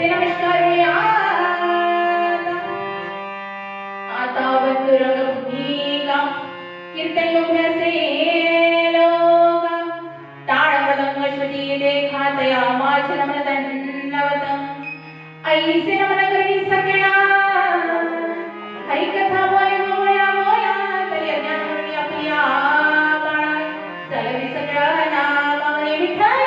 ते नमस्कार आता बंधुरंग भूमिका कीर्तन योग्य असेल टाळ मृदंग श्रुती देखातया माझ नमन दंडवत ऐसे नमन करी सगळ्या हरिकथा बोले बोया बोया तरी अज्ञान म्हणून आपल्या बाळा चलवी सगळं नामाने विठ्ठल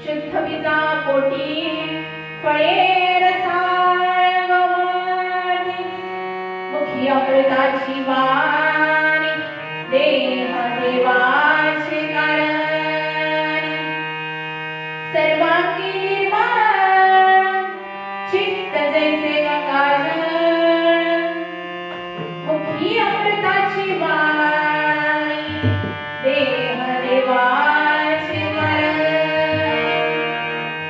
शुद्ध बीजा पोटी फळे रसाळ गमाटी मुखी अमृताची वाणी देह देवाचे कारण सर्वांगी निर्माण चित्त जैसे गंगाजळ मुखी अमृताची वाणी देह देवाचे कारण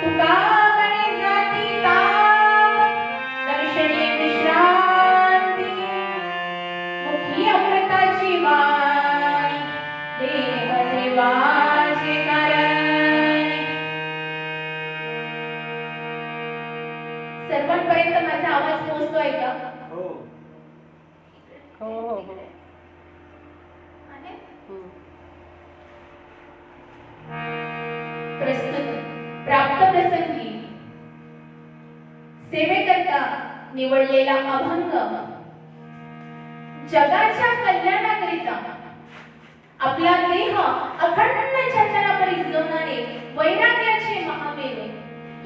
तुका मने जाती ताप दर्शने विश्रांती मुखी अमृताची वाणी देह देवाचे कारण सर्वांपर्यंत माझा आवाज पोहोचतोय का? हो हो हो प्रस्तुत प्राप्त प्रसंगी सेवेकरता निवडलेला अभंग जगाच्या कल्याणाकरिता आपला देह अखंड चेतनापरी जगणारे वैराग्याचे महामेरू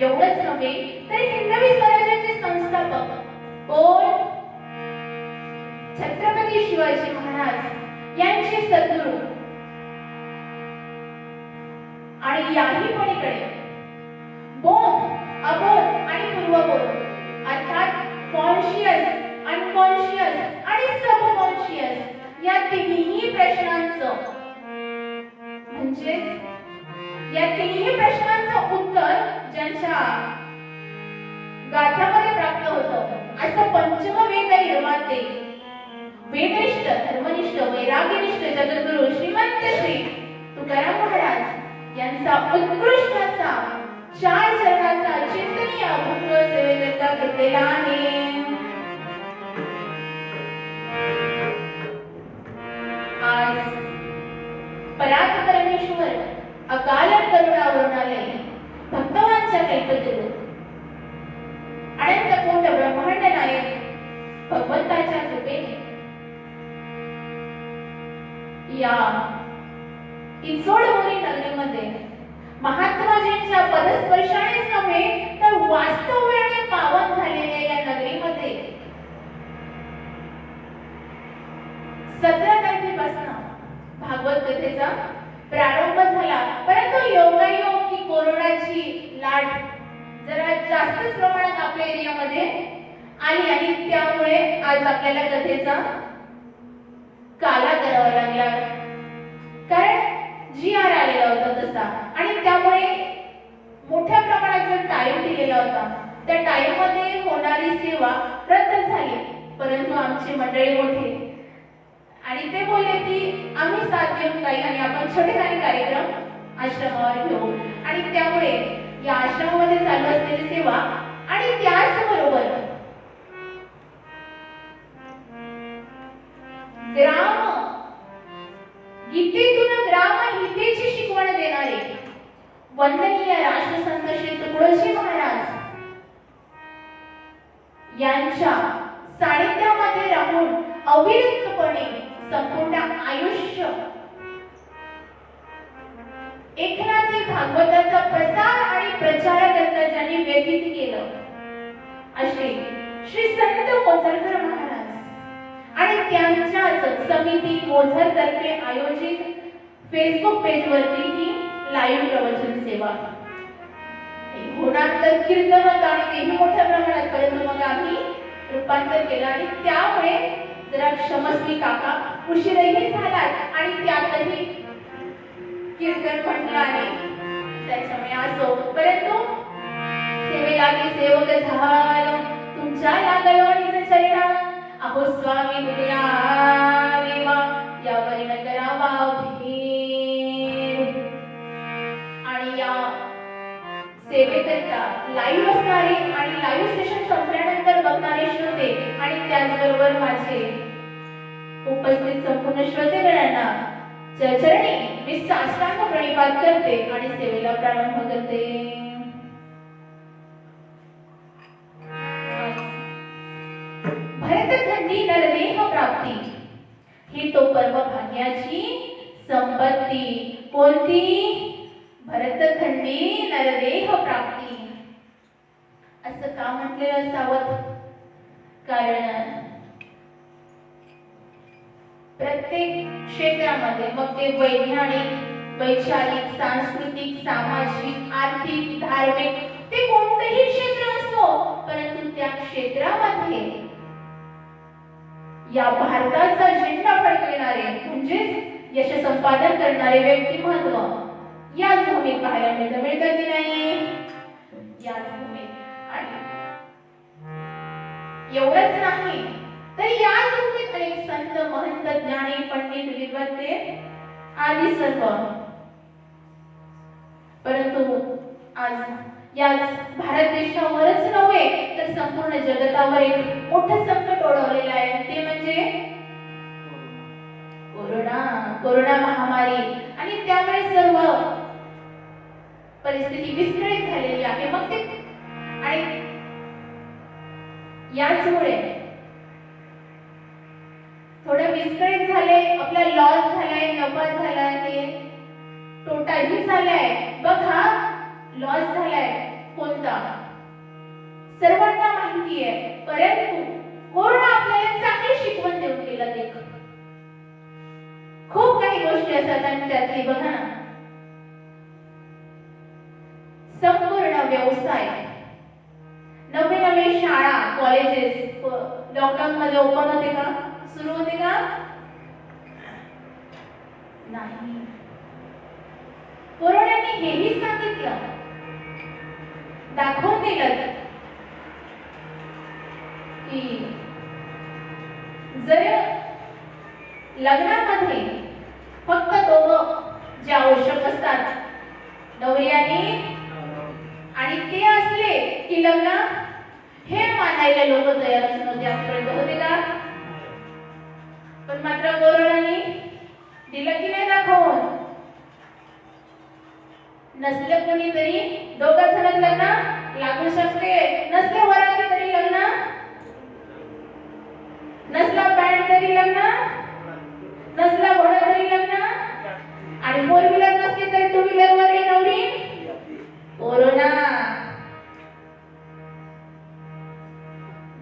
एवढंच नव्हे तर हिंदवी स्वराज्याचे संस्थापक कोण? छत्रपती शिवाजी महाराज यांचे सद्गुरू आणि याही पलीकडे बोध, अबोध आणि पूर्वबोध अर्थात कॉन्शियस, अनकॉन्शियस आणि सबकॉन्शियस या तिन्ही प्रश्नांचं म्हणजे या तिन्ही प्रश्नांचं उत्तर ज्यांच्या गाथ्यामध्ये प्राप्त होतं असं पंचम वेद निर्माते वेदनिष्ठ, धर्मनिष्ठ, वैराग्यनिष्ठ जगद्गुरु श्रीमंत श्री तुकाराम महाराज यांचा उत्कृष्ट असा 4 चरणाचा चिंतनीय अभंग सेवेकरता घेतलेला आहे. आज परात परमेश्वर अकाल करुणावरुणालय भक्तवांच्या कल्पतरू अनंत कोट ब्रह्मांड नायक भगवंताच्या कृपेने या इचोडवरी नगरीमध्ये महात्माजींच्या पदस्पर्शानेच नव्हे तर वास्तव्याने पावन झालेल्या या नगरीमध्ये 17 तारखेपासून भागवत कथेचा प्रारंभ झाला. परंतु योगायोग की कोरोनाची लाट जरा जास्तच प्रमाणात आपल्या एरियामध्ये आली आणि त्यामुळे आज आपल्याला कथेचा काला करावा लागला. कारण GR आलेला होता तसा आणि त्यामुळे मोठ्या प्रमाणात जो टाइम दिलेला होता त्या टाइम मध्ये होणारी सेवा रद्द झाली. परंतु आमची मंडळी मोठी आणि ते बोलले की आम्ही साथ देऊन काही आणि आपण छोटेखानी कार्यक्रम आश्रमावर घेऊ आणि त्यामुळे या आश्रमामध्ये चालू असलेली सेवा आणि त्याचबरोबर ग्राम गीतेतून ग्राम हितेची शिकवण देणारे वंदनीय राष्ट्रसंत श्री तुकडोजी महाराज यांच्या सानिध्यामध्ये राहून अविरतपणे संपूर्ण आयुष्य एकनाथी भागवताचा प्रसार आणि प्रचार करता ज्यांनी व्यतीत केलं असे श्री संत मोझरकर महाराज आणि त्यांच्याच समिती मोझर तर्फे आयोजित फेसबुक पेज वरती ही लाईव्ह प्रवचन सेवा होणार तर कीर्तन आणि तेही मोठ्या प्रमाणात, परंतु मग आम्ही रूपांतर केलं आणि त्यामुळे जरा क्षमस्वी काका उशीरही झाला आणि त्यातही कीर्तन म्हटलं आणि त्याच्यामुळे असो, परंतु सेवेला मी सेवक झालो तुमच्या लागलो निज चरणा अहो स्वामी तुझ्या देवा यावरी न करावा भीर. आणि या सेवेकरता लाईव्ह असणारे आणि लाईव्ह सेशन संपल्यानंतर बघणारे श्रोते आणि त्याचबरोबर माझे उपस्थित संपूर्ण श्रोतेगणांना चरणी मी साष्टांग प्रणिपात करते आणि सेवेला प्रारंभ करते. भरतखंडी नरदेह प्राप्ती ही तो परम भाग्याची संपत्ती. कोणती? भरतखंडी नरदेह प्राप्ती. असं का म्हटलेलं असावं? कारण प्रत्येक क्षेत्रामध्ये मग ते वैज्ञानिक, वैचारिक, सांस्कृतिक, सामाजिक, आर्थिक, धार्मिक ते कोणतेही क्षेत्र असो, परंतु त्या क्षेत्रामध्ये या भारताचा झेंडा फडकविणारे म्हणजेच यश संपादन करणारे व्यक्तिमत्व याच भूमीत पाहायला मिळतं की नाही? याच भूमीत. आणि एवढंच नाही तर याच भूमीत अनेक संत, महंत, ज्ञानी, पंडित, विद्वत्ते आदी सर्व. परंतु आज याच भारत देशावरच नव्हे तर संपूर्ण जगतावर एक मोठं संकट ओढवलेलं आहे, ते म्हणजे कोरोना महामारी. आणि त्यामुळे सर्व परिस्थिती विस्कळीत झालेली आहे. मग ते आणि याचमुळे थोडं विस्कळीत झाले, आपला लॉस झालाय, नफा झालाय, तोटाही झालाय. बघा लॉस झालाय कोणता सर्वांना माहिती आहे, परंतु कोरोना आपल्याला चांगली शिकवण देऊन गेला. ते खूप काही गोष्टी असतात आणि त्यातली बघा ना संपूर्ण व्यवसाय, नवे नवे शाळा, कॉलेजेस लॉकडाऊन मध्ये ओपन होते का? सुरू होते का? नाही. कोरोनाने हेही सांगितलं, दाखवून दिलं की जर लग्नामध्ये फक्त दोघं जे आवश्यक असतात नवऱ्याने आणि ते असले की लग्न हे मानायला लोक तयारच नव्हते. आजपर्यंत होते का? पण मात्र कोरोनाने दिलं की नाही दाखवून. नसलं कोणीतरी दोघं जण लग्न लागू शकते, नसले वराती तरी लग्न, नसला बँड तरी लग्न, नसला घोडा तरी लग्न, आणि फोर व्हीलर नसते तरी टू व्हीलर वर नवरी. कोरोना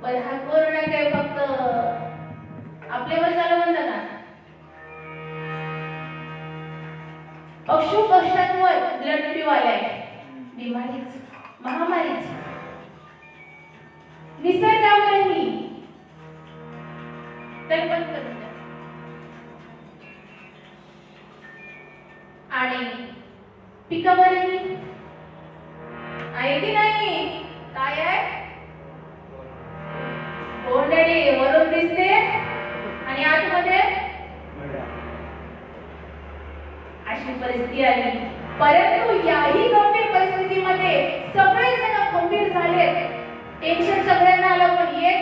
बर, हा कोरोना काय फक्त आपल्यावर झालं म्हणतं ना? पशु पक्ष्यांवर ब्लड फ्लू आलाय, बिमारीच, महामारीच. निसर्गावरही कल्पना करून आणि पिकावरही आहे की नाही? काय आहे? कोंडडी वरून दिसते आणि आतमध्ये अशी परिस्थिती आली. परंतु याही गंभीर परिस्थितीमध्ये सगळेजण गंभीर झाले. टेन्शन सगळ्यांना आलं, पण एक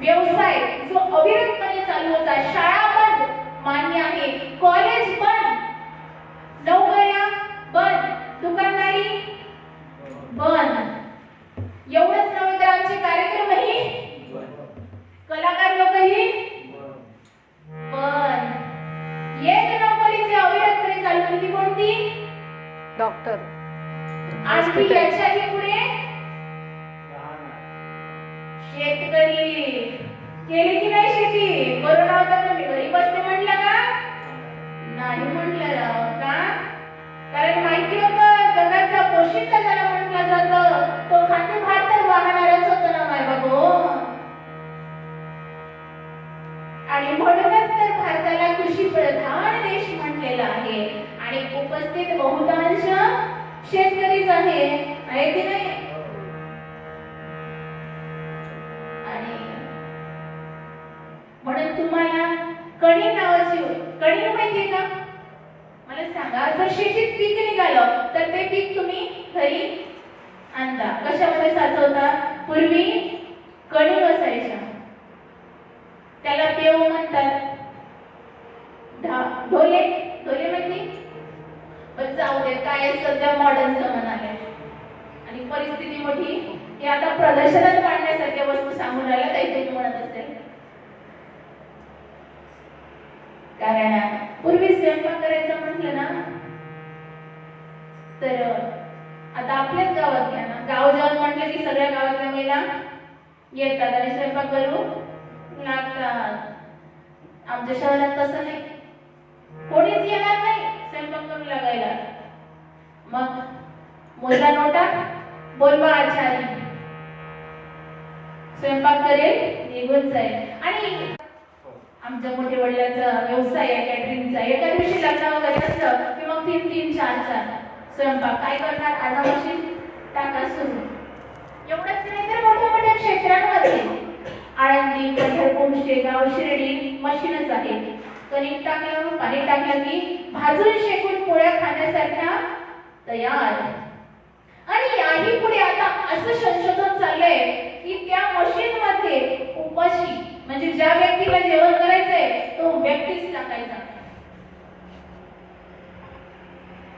व्यवसाय जो अविरतपणे चालू होता, शाळा बंद मान्य आहे, कॉलेज बंद, नोकऱ्या बंद, दुकानदारी बंद. एवढंच नव्हे तर आमचे कार्यक्रमही, कलाकार लोकही बंद. एक नोकरी जे अविरतपणे चालू होती कोणती? डॉक्टर. आणखी याच्याही पुढे शेतकरी. केली की नाही शेती? कोरोना होता तुम्ही घरी बसते म्हटलं का? नाही म्हटलं का? कारण माहिती होतं जगाचा पोशिंदा ज्याला म्हटलं जातं तो खाते भात तर वाहणारच होतो ना माय बाबू. आणि म्हणूनच तर भारताला कृषी प्रधान देश म्हटलेला आहे आणि उपस्थित बहुतांश शेतकरीच आहे की नाही? आणि म्हणून तुम्हाला कणी नावाची कणी माहितीये का? मला सांगा, जर शेतीत पीक निघालं तर ते पीक तुम्ही घरी आणता, कशामध्ये साचवता? पूर्वी कणी असायच्या, त्याला पेव म्हणतात. ढोले ढोले माहिती? पण जाऊ दे, काय सध्या मॉडर्न जमाना आहे आणि परिस्थिती मोठी. हे आता प्रदर्शनात मांडण्यासारख्या वस्तू सांगून राहिल्या काहीतरी म्हणत असेल. कारण पूर्वी स्वयंपाक करायचं म्हटलं ना तर आता आपल्याच गावात घ्या ना, गाव जेवण म्हटलं की सगळ्या गावातल्या महिला येतात आणि स्वयंपाक करू लागतात. आमच्या शहरात तसं नाही, कोणीच येणार नाही स्वयंपाक करू लागायला. मग मुलगा नोटा बोलवा आचारी स्वयंपाक करेल, निघून जाईल. आणि आमच्या मोठे वडिलांचा व्यवसाय आहे कॅटरिंगचा. एका दिवशी लग्न वगैरे असलं की मग 3-3, 4-4 स्वयंपाक. काय करणार? अर्धा मशीन टाका सुरू. एवढंच नाही तर मोठ्या मोठ्या क्षेत्रांमध्ये आळंदी, पंढरपूर, शेगाव, शिर्डी मशीनच आहे. कणिक टाकलं, पाणी टाकलं की भाजून शेकून पोळ्या खाण्यासारख्या तयार. आणि याही पुढे आता असं संशोधन चाललंय की त्या मशीन मध्ये उपाशी म्हणजे ज्या व्यक्तीला जेवण करायचंय तो व्यक्तीच टाकायचा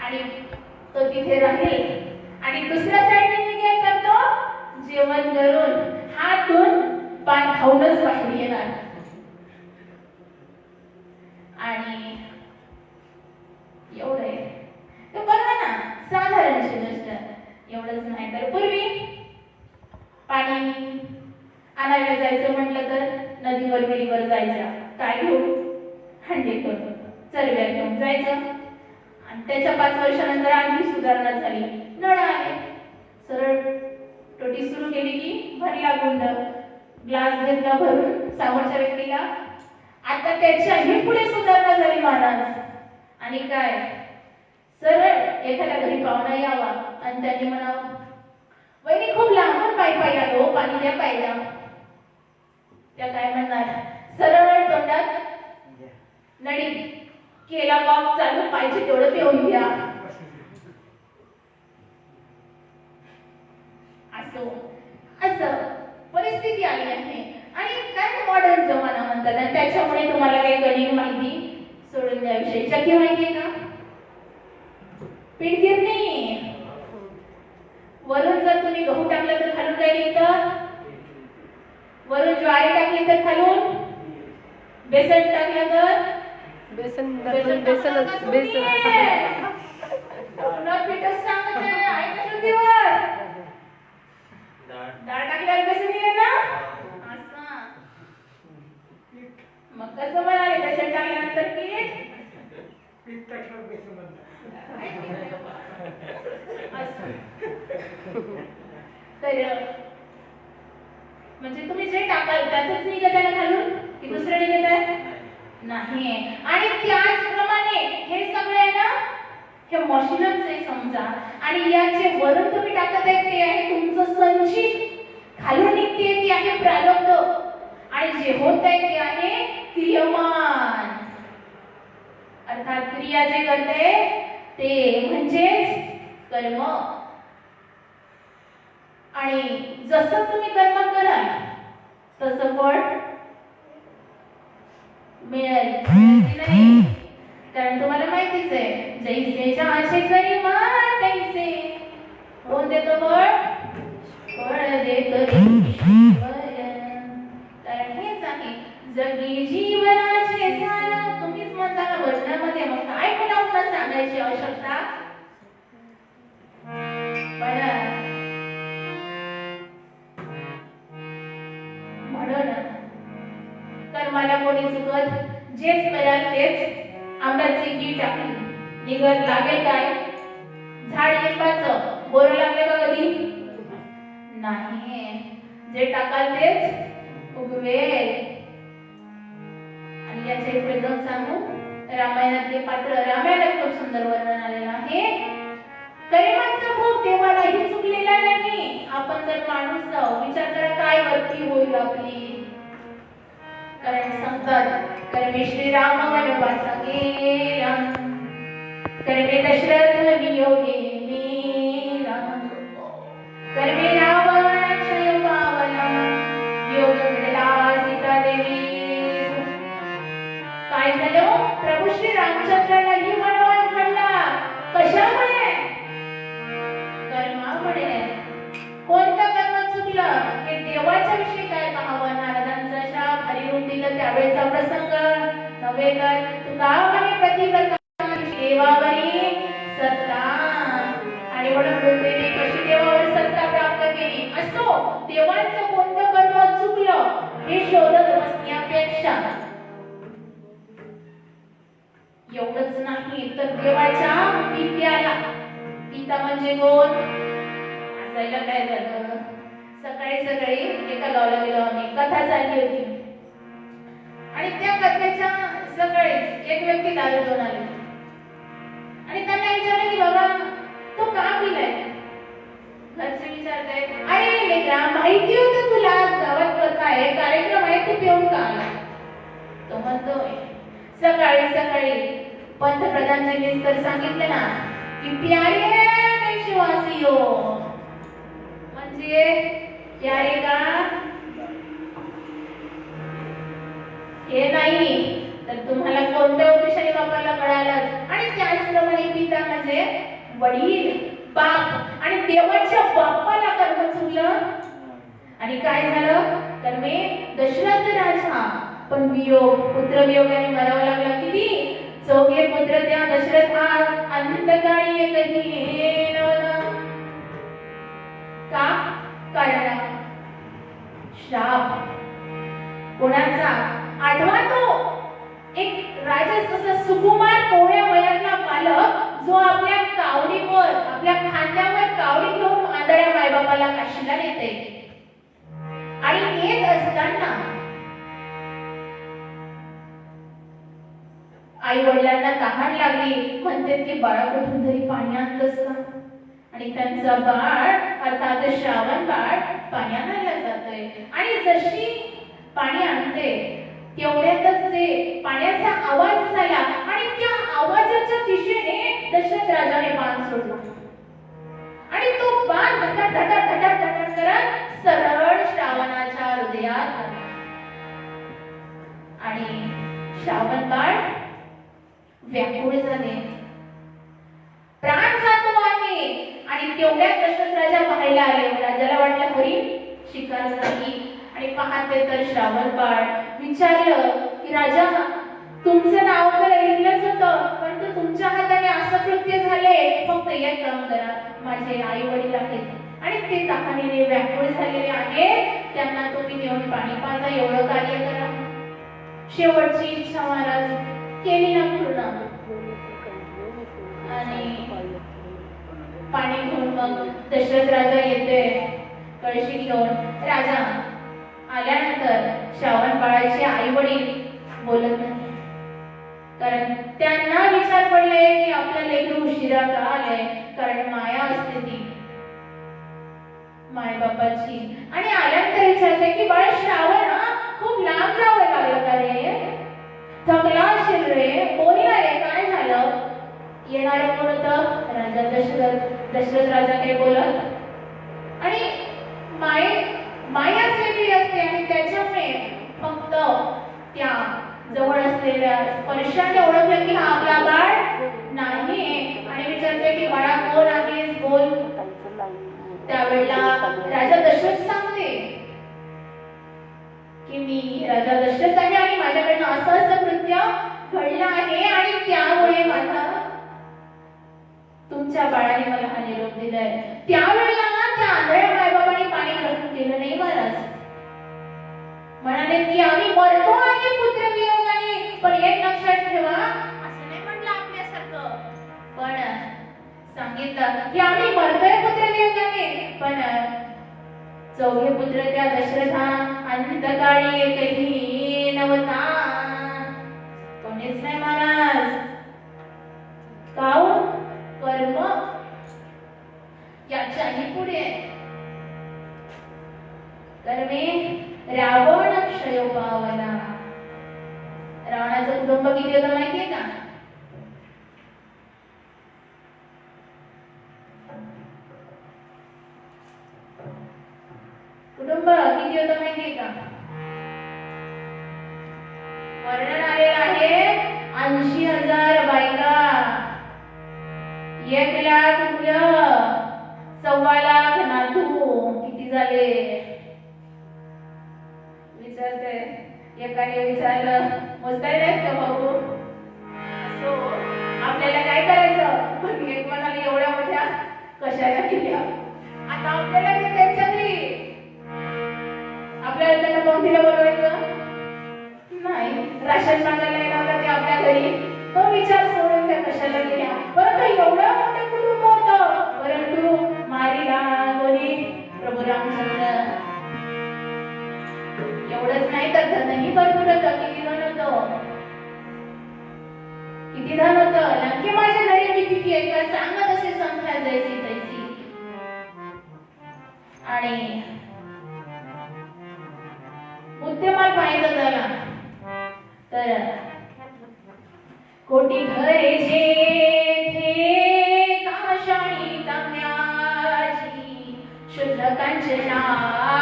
आणि तो तिथे राहील. आणि दुसऱ्या साईडने काय करतो? जेवण करून हात धुवून पान खाऊनच बाहेर येणार. आणि एवढं आहे तर बघा ना, साधारण गोष्ट. एवढंच नाही तर पूर्वी पाणी आणायला जायचं म्हटलं तर नदीवर विहिरीवर जायचं. काय घेऊन? हंडे घेऊन, चरव्या घेऊन जायचं. आणि त्याच्या 5 वर्षानंतर आणखी सुधारणा झाली, नळ आले. सरळ टोटी सुरू केली की भरला गुंड, ग्लास घेतला भरून समोरच्या व्यक्तीला. आता त्याच्याही पुढे सुधारणा झाली महाराज. आणि काय, सरळ एखाद्या घरी पाहुणा यावा आणि त्यांनी म्हणावं, वहिनी खूप लांबून पायी आलो, पाणी द्या प्यायला. त्या काय म्हणणार? सरळ तोंडात नळी, केला वाप चालू, पाहिजे तेवढं पिऊन घ्या. असं परिस्थिती आली आहे. आणि काय मॉडर्न जमाना म्हणतात आणि त्याच्यामुळे तुम्हाला काही गणित माहिती सोडून द्याविषयी. चक्की माहितीये का? पीठ गिरणी. वरून जर तुम्ही गहू टाकलं तर खालून काय निघतं? वरून ज्वारी टाकली तर खालून बेसन टाकलं तर बेसन. पीठच सांगत आहे का शुद्धीवर? डाळ टाकल्यावर बेसन निघेल ना? असं मग कसं म्हणाले? बेसन टाकल्यानंतर पीठ टाकल्यावर बेसन बनतं. तर म्हणजे तुम्ही जे टाकाल त्याचंच निघत आहे घालून की दुसरं निघत आहे? नाही. आणि त्याचप्रमाणे हे सगळे आहे ना, हे मशीनच आहे समजा. आणि याचे वरून तुम्ही टाकत आहे ते आहे तुमचं संचित, खालून निघते ती आहे प्रारब्ध, आणि जे होत आहे ते आहे क्रियमान. अर्थात क्रिया जे करते ते म्हणजेच कर्म. आणि जसं तुम्ही कर्म कराल तसं फळ मिळेल नाही. कारण तुम्हाला माहितीच आहे, जैसे ज्याचे कर्म तैसे कोण देतो फळ? फळ देतो ईश्वर. कारण हेच आहे जगी जीवनाचे सार. तुम्हीच म्हणता ना भजनामध्ये, मग काय म्हणावं सांगा सांगायची आवश्यकता म्हणून कर्माला कोणी चुकत जेच कराल तेच आंब्याची बी टाकली निघत लागेल काय झाड लिंबाचं बोर लागले का कधी नाही जे टाकाल तेच उगवेल आणि याच्या पुढे जाऊन सांगू रामायणातले पात्र रामायणात खूप सुंदर वर्णन आलेलं आहे गरिबांचा भोग देवालाही चुकलेला नाही आपण जर माणूस जाऊ विचार करा काय गती होईल आपली कारण सांगतात कर्मे श्रीराम वनवासा गेला कर्मे दशरथ वियोगे मेला कर्मे रावण क्षय पावला योग घडला सीता देवी काय झालं प्रभू श्री रामचंद्रालाही वनवास घडला कशामुळे कर्मामुळे कोणतं कर्म चुकलं हे देवाच्या विषयी काय पाहावं नारदांचा शाप हरिरूप दिलं त्यावेळेचा प्रसंग नव्हे तर तुका म्हणे प्रतिव्रता देवावरी सत्ता आणि म्हणून रुक्मिणी कशी देवावर सत्ता प्राप्त केली असो देवाचं कोणतं कर्म चुकलं हे शोधत बसण्यापेक्षा एवढंच नाही तर देवाच्या पित्याला पिता म्हणजे कोण असायला काय झालं सकाळी सकाळी एका गावाला गेलो आम्ही कथा चालली होती आणि त्या कथेच्या सकाळी एक व्यक्ती दारू घेऊन आले आणि त्यांना विचारलं की बाबा तो का पिलाय घरचे विचारतायत अरे लेकरा माहिती होतं तुला आज गावात कथा आहे कार्यक्रम आहे तू पिऊन का आला तो म्हणतोय सकाळी सकाळी पंतप्रधानांनी तर सांगितलं ना की प्यारे देशवासियो म्हणजे प्यारे का हे नाही तर तुम्हाला कोणत्या उद्देशाने वापरला कळालं आणि त्याचप्रमाणे पिता म्हणजे वडील बाप आणि देवाच्या बापाला कर्म चुकलं आणि काय झालं तर मी दशरथ राजा पण वियोग पुत्र वियोगाने मरावं लागला किती चौघे पुत्र त्या दशरथा अंतकाळी एकही नवला का कारण श्राप कोणाचा आठवा तो एक राजस असा सुकुमार कोवळ्या वयातला बालक जो आपल्या कावडीवर आपल्या खांद्यावर कावडी घेऊन आंधळ्या मायबापाला काशीला नेते आणि येत असताना आई वडिलांना तहान लागली म्हणते की बाळा कुठून तरी पाणी आणतस का आणि त्यांचा बाळ अर्थात श्रावण बाळ पाणी आणायला जातोय आणि जशी पाणी आणते तेवढ्यातच ते पाण्याचा आवाज झाला आणि त्या आवाजाच्या दिशेने दशरथ राजाने बाण सोडला आणि तो बाण धडा धडा धडा धडा करत सरळ श्रावणाच्या हृदयात आला आणि श्रावण बाळ व्याकुळ झाले प्राण जातो आहे आणि तेवढ्यात दशरथ राजा पाहायला आले राजाला वाटलं हरी शिकार झाली आणि पाहते तर श्रावण बाळ विचारलं की राजा तुमचं नाव तर ऐकलंच होतं परंतु तुमच्या हाताने असं कृत्य झाले फक्त एक काम करा माझे आई वडील आहेत आणि ते तहानेने व्याकुळ झालेले आहेत त्यांना तुम्ही नेऊन पाणी पाजा एवढं कार्य करा शेवटची इच्छा महाराज केली ना पूर्ण आणि पाणी घेऊन मग दशरथ राजा येते कळशी घेऊन राजा आल्यानंतर श्रावण बाळाचे आई वडील बोलत नाही कारण त्यांना विचार पडले की आपल्या लेकरू उशिरा का आले कारण माया असते ती मायबापाची आणि आल्यानंतर विचारते की बाळ श्रावण खूप लांब जावं लागलं का रे थकला असेल रे बोलला रे काय झालं येणारे कोण होतं राजा दशरथ राजा काही बोलत आणि मायाच वेगळी असते आणि त्याच्यामुळे फक्त त्या जवळ असलेल्या स्पर्शाने ओळखलं की हा आपला बाळ नाही आणि विचारते की बाळा कोण आहेस बोल त्यावेळेला राजा दशरथ सांगते की मी राजा दशरथ आहे आणि माझ्याकडनं असं कृत्य घडलं आहे आणि त्यामुळे माझा तुमच्या बाळाने मला हा निरोप दिलाय. त्यावेळेला ना त्या आंधळ्या मायबापाने पाणी ग्रहण केलं नाही महाराज. म्हणाले की आम्ही मरतो आहे पुत्र वियोगाने, पण एक लक्षात ठेवा, असं नाही म्हणलं आपल्यासारखं, पण सांगितलं की आम्ही मरतोय पुत्र वियोगाने, पण चौघे पुत्र त्या दशरथा अंतकाळी एकही नव्हता. कोणीच नाही महाराज. काऊन? कर्म याच्याही पुढे. कर्मे रावण क्षय पावला. रावणाचं कुटुंब किती होतं माहितीये का? कुटुंब किती होतं माहितीये का? वर्णन आलेलं आहे 80,000 बायका, 1,00,000 मुलं, 1,25,000 नातू. किती झाले? विचारते. एकाने विचारलं, मोजताय नाही का भाऊ? असो, आपल्याला काय करायचं? पण एक म्हणाले एवढ्या मोठ्या कशाला केल्या? आता आपल्याला ते त्यांच्या घरी, आपल्याला त्यांना कोणतीला बोलवायचं नाही. राशन मागायला येणार होता ते आपल्या घरी, तो विचार सोडून त्या कशाला गेल्या? परंतु एवढं मोठं कुटुंब होतं, परंतु मारीला कोणी? प्रभू रामचंद्र. एवढंच नाही तर धनही भरपूर होतं. किती धन होतं? किती धन होतं? नक्की माझ्या घरी मी किती आहे का सांगत असे संख्या जैसी तैसी. आणि मुद्देमाल पाहिजे झाला तर कोटी घरे जेथे काशाणी तांब्याची शुद्ध कांचनाची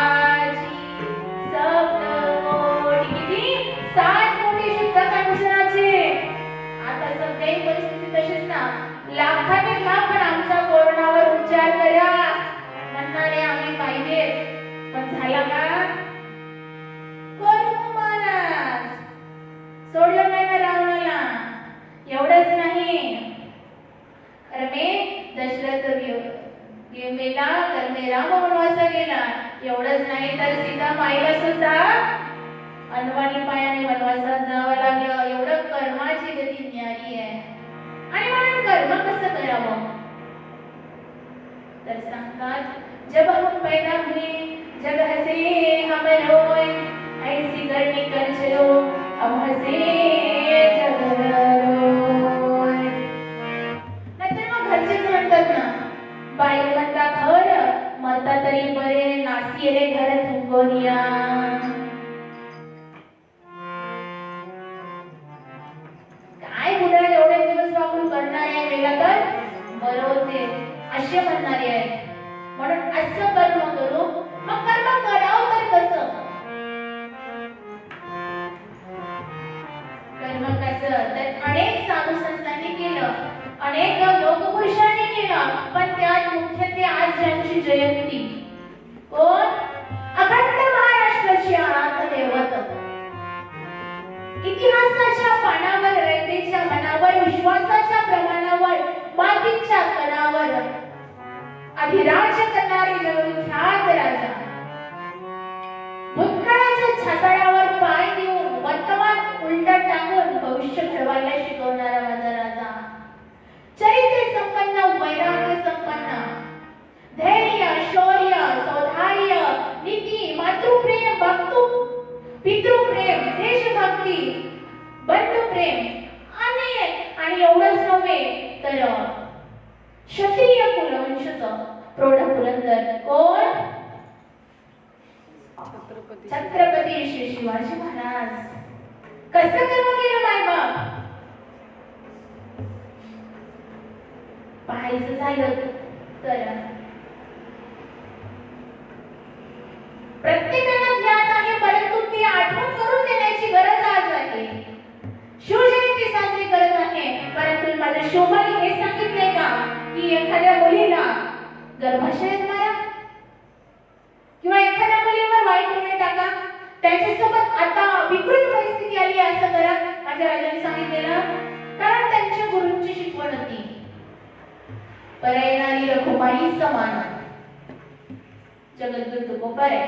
सप्त कोटी. किती? 7 कोटी शुद्ध कांचनाचे. आता सध्याही परिस्थिती तशीच ना. लाखाने घ्या पण आमचा कोरोनावर उपचार करा म्हणणारे आम्ही पाहिजे, पण झाला का? करू महाराज. सोडलं नाही ना रावणाला. एवढंच नाही, कर्मे दशरथ गेला, कर्मे राम वनवासा गेला. एवढंच नाही तर सीता माईला सुद्धा अनवाणी पायाने वनवासात जावं लागलं. एवढं कर्माची गती न्यारी आहे. आणि म्हणून कर्म कसं करावं तर सांगतात, जब हम पैदा हुए जग हसे हम रोए, ऐसी करनी कर चलो हम हसे जग रोए. नाहीतर मग घरचेच म्हणतात ना, बाई म्हणता खर मरता तरी बरे, नासिले घर थुंकोनिया. काय मुलं एवढे दिवस वागून करणार आहे वेगळा तर बरं होते असे म्हणणारे आहेत. म्हणून असं कर्म करू. मग कर्म करावं तर कसं? कर्म कसं तर अनेक साधू संतांनी केलं, अनेक योग पुरुषांनी केलं, पण त्यात मुख्यत्वे आज ज्यांची जयंती कोण? अखंड महाराष्ट्राची अनाथ दैवत. इतिहासाच्या पानावर, रयतेच्या मनावर, विश्वासाच्या प्रमाणावर, मातीच्या कणावर अधिराज्य करणारे जगविख्यात राजा, भूतकाळाच्या छाताडावर पाय देऊन वर्तमान उलटा टाकून भविष्य घडवायला शिकवणारा माझा राजा, चरित्र संपन्न, वैराग्य संपन्न, धैर्य, शौर्य, सौधार्य, नीती, मातृप्रेम, पितृप्रेम, देशभक्ती, बंधुप्रेम अनेक. आणि एवढंच नव्हे तर क्षत्रिय कुलवंशज प्रौढ पुरंदर कोण? छत्रपती श्री शिवाजी महाराज. कसं कर्म केलं मायबाप? पाहायचं झालं तर प्रत्येकाला ज्ञात आहे, परंतु ती आठवण करून देण्याची गरज आज आहे. शिवजयंती साजरी करत आहे, परंतु माझ्या शोभाने हे सांगितले का की एखाद्या मुलीला गर्भाशयात मारा किंवा एखाद्या मुलीवर वाईट टोमणे टाका, त्यांच्यासोबत आता विकृत परिस्थिती आली असं करा. माझ्या राजाने सांगितलेलं कारण त्यांच्या गुरूंची शिकवण होती. परयणारी रखुमाई समान जगद्गुरु को परे.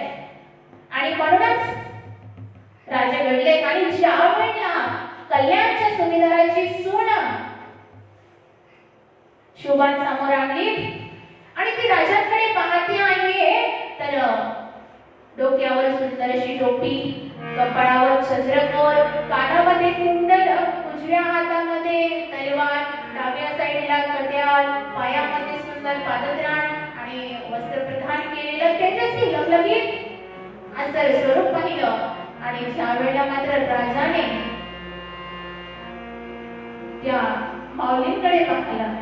आणि म्हणूनच राजे घडले आणि ज्या वेळेला कल्याणच्या सुभेदाराची सून शोभा समोर आणली आणि ती राजाकडे पाहते आहे तर डोक्यावर सुंदर अशी टोपी, कपाळावर चंद्रकोर, कानामध्ये कुंडल, उजव्या हातामध्ये तलवार, डाव्या साईडला कट्याल, पायामध्ये सुंदर पादत्राण आणि वस्त्र प्रधान केलेलं तेजस्वी लवलवीत असं स्वरूप पाहिलं. आणि ज्या वेळेला मात्र राजाने त्या माऊलींकडे पाहिलं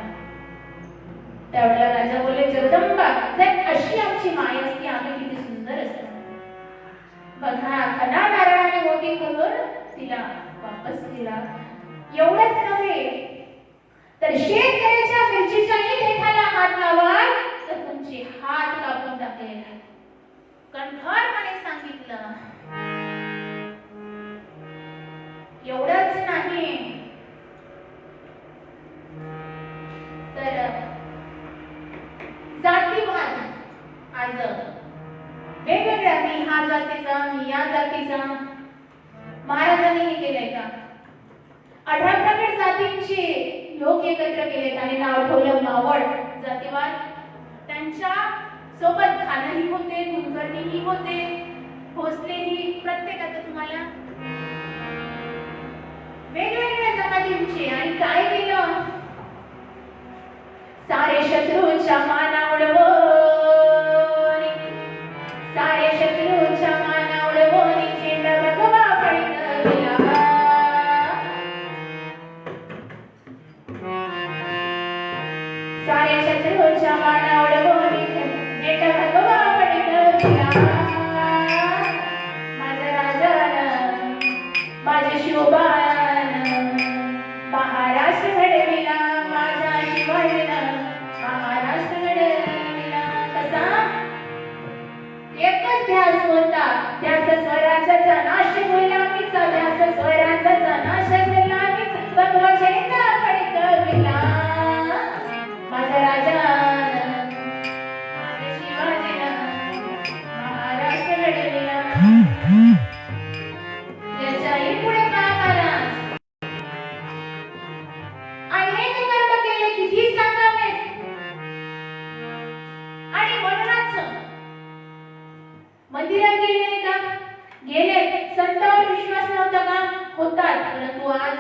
त्यावेळेला राजा बोलले, जगदंबा जर अशी आमची माय असती आम्ही किती सुंदर असतो. बघा खना नारळाने मोठी करून तिला वापस केला. एवढंच नव्हे तर शेतकऱ्याच्या मिरचीच्याही देठाला हात लावाल तर तुमचे हात कापून टाकेल. कणखरपणे सांगितलं. एवढंच नाही तर जातीवाद आज वेगवेगळ्या मी हा जातीचा मी या जातीचा महाराजांनी केलंय का? 18 प्रगट जातींचे लोक एकत्र केलेत आणि नाव ठेवलं मावळ. जातीवाद त्यांच्या सोबत खानही होते, कुलकर्णीही होते, भोसलेही, प्रत्येकाचं तुम्हाला वेगवेगळ्या जमातींचे. आणि काय केलं? सारे शत्रूंच्या मानावर सारे शत्रूंच्या मानावर झेंडा भगवा पडला. सारे शत्रूंच्या मानावर झेंडा भगवा पडला. माझ्या राजानं माझ्या शिवबानं महाराष्ट्र घडविला. माझ्या शिवाजीनं महाराष्ट्र घडविला. कसा? एकच ध्यास होता, ध्यास स्वराज्याचा नाश गुलामीचा, ध्यास स्वराज्याचा नाश गुलामीचा, भगवा झेंडा फडकविला. माझ्या राजानं माझ्या शिवाजीनं महाराष्ट्र घडविला. याच्याही पुढे कामाला अनेक कर्म केले किती सांगावे. आणि म्हणूनच मंदिरात गेले का? गेले. संतांवर विश्वास नव्हता का? होतात. परंतु आज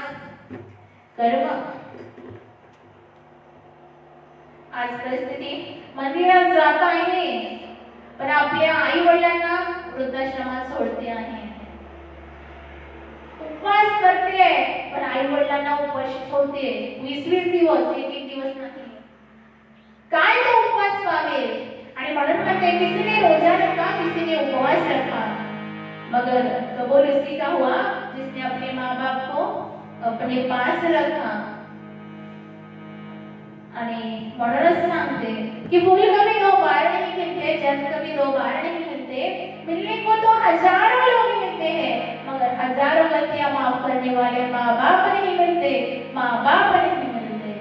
कर्म, आज परिस्थिती मंदिरात जात आहे पण आपल्या आई वडिलांना वृद्धाश्रमात सोडते आहे. उपवास करते पण आई वडिलांना उपाशी ठेवते. 20-20 दिवस, एक दिवस नाही. काय तो उपवास पावेल? आणि म्हणून म्हणते किसी रोजा रखा किसी ने उपवास रखा मगर कबूल उसी का हुआ जिसने अपने माँ बाप को अपने पास रखा. आणि म्हणूनच सांगते कि फूल कभी 2 बार नहीं खिलते, जल कभी 2 बार नहीं मिलते, मिलने को तो हजारों लोग मिलते हैं मगर हजारों गलतियां माफ करने वाले माँ बाप नहीं मिलते, माँ बाप नहीं मिलते.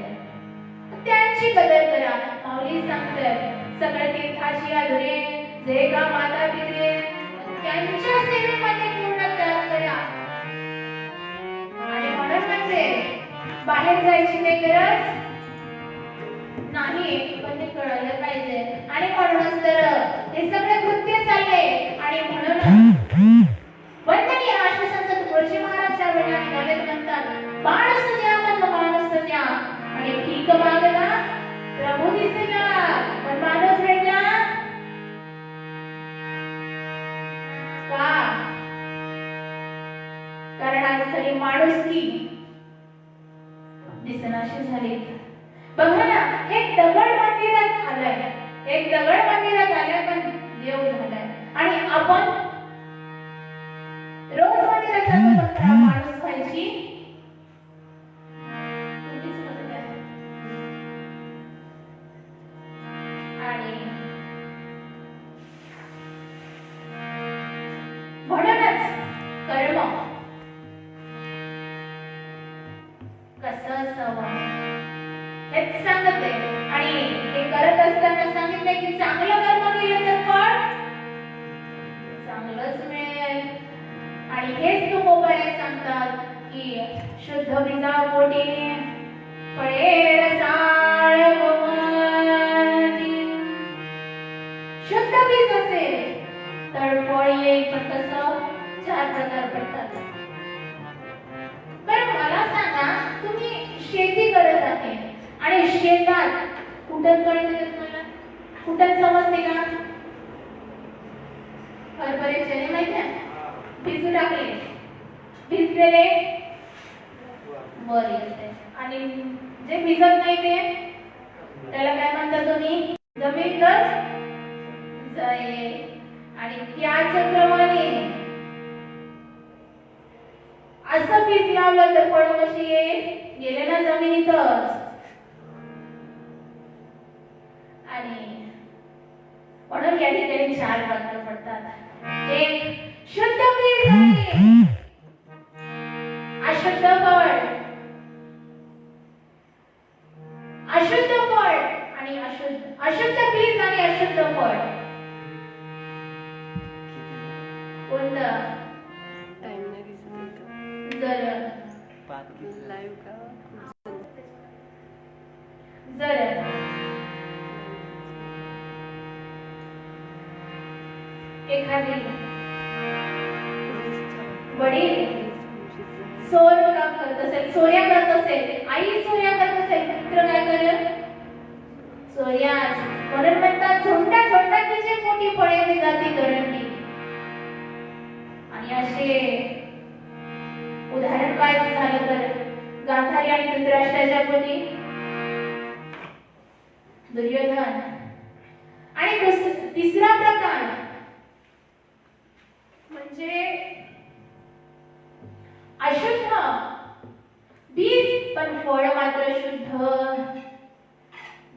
त्यांची कदर करा. माऊली सांगतात सगळ्या तीर्थाची अधुरे जे का माता पिते त्यांच्या सेवेमध्ये पूर्ण त्याग करा. आणि म्हणून म्हणजे बाहेर जायची काही गरज नाही पण ते कळलं पाहिजे. आणि म्हणूनच तर हे सगळे कृत्य चालले. आणि म्हणून वंदनीय राष्ट्रसंत तुकडोजी महाराजच्या वेळेला निघाले म्हणतात माणूस द्या माझा माणूस द्या. आणि भीक मागला प्रभू दिसला पण माणूस भेटला का? कारण आज खरी माणुसकी दिसनाशी झाली. बघा ना, एक दगड मंदिरात आलाय, एक दगड मंदिरात आलाय पण देव झालाय. आणि आपण रोज मंदिरात जातो पण माणूस व्हायची आणि म्हणूनच कर्म कसं असावं हेच सांगते. आणि की चांगलं कर्म केलं तर फळ चांगलंच मिळेल. आणि हेच तुकोबारे सांगतात की शुद्ध बीजा पोटी फळे रसाळ गोमती. शुद्ध बीज असेल तर फळ येईल, पण कसं? 4 प्रकार पडतात. बरं मला सांगा, तुम्ही शेती करत आहे आणि शेतात कुठं कळते तुम्हाला? कुठं समजते का? हरभरे चणे माहिती आहे? भिजू टाकले, भिजलेले वर येते. आणि जे भिजत नाही ते त्याला काय म्हणता तुम्ही? जमीनच जाईल. आणि त्याचप्रमाणे असं पीक लावलं तर फळ कशी येईल? गेले ना जमिनीतच. आणि म्हणून या ठिकाणी 4 प्रकार पडतात. एक शुद्ध बीज आणि अशुद्ध फळ. अशुद्ध फळ आणि अशुद्ध बीज आणि अशुद्ध फळ कोणतं? टाइम नाही दिसत इथं. जर लाईव्ह का? जर एखादी वडील काम करत असेल, चोऱ्या करत असेल, आई चोऱ्या करत असेल, पुत्र काय करेल? चोऱ्याच. म्हणून म्हणतात झोंडा झोंडा तिचे मोठी फळे मी जाती करंडी. आणि असे उदाहरण पाहायचं झालं तर गांधारी आणि धृतराष्ट्राच्या पोटी दुर्योधन. आणि तिसरा प्रकार म्हणजे अशुद्ध बीज पण फळ मात्र शुद्ध.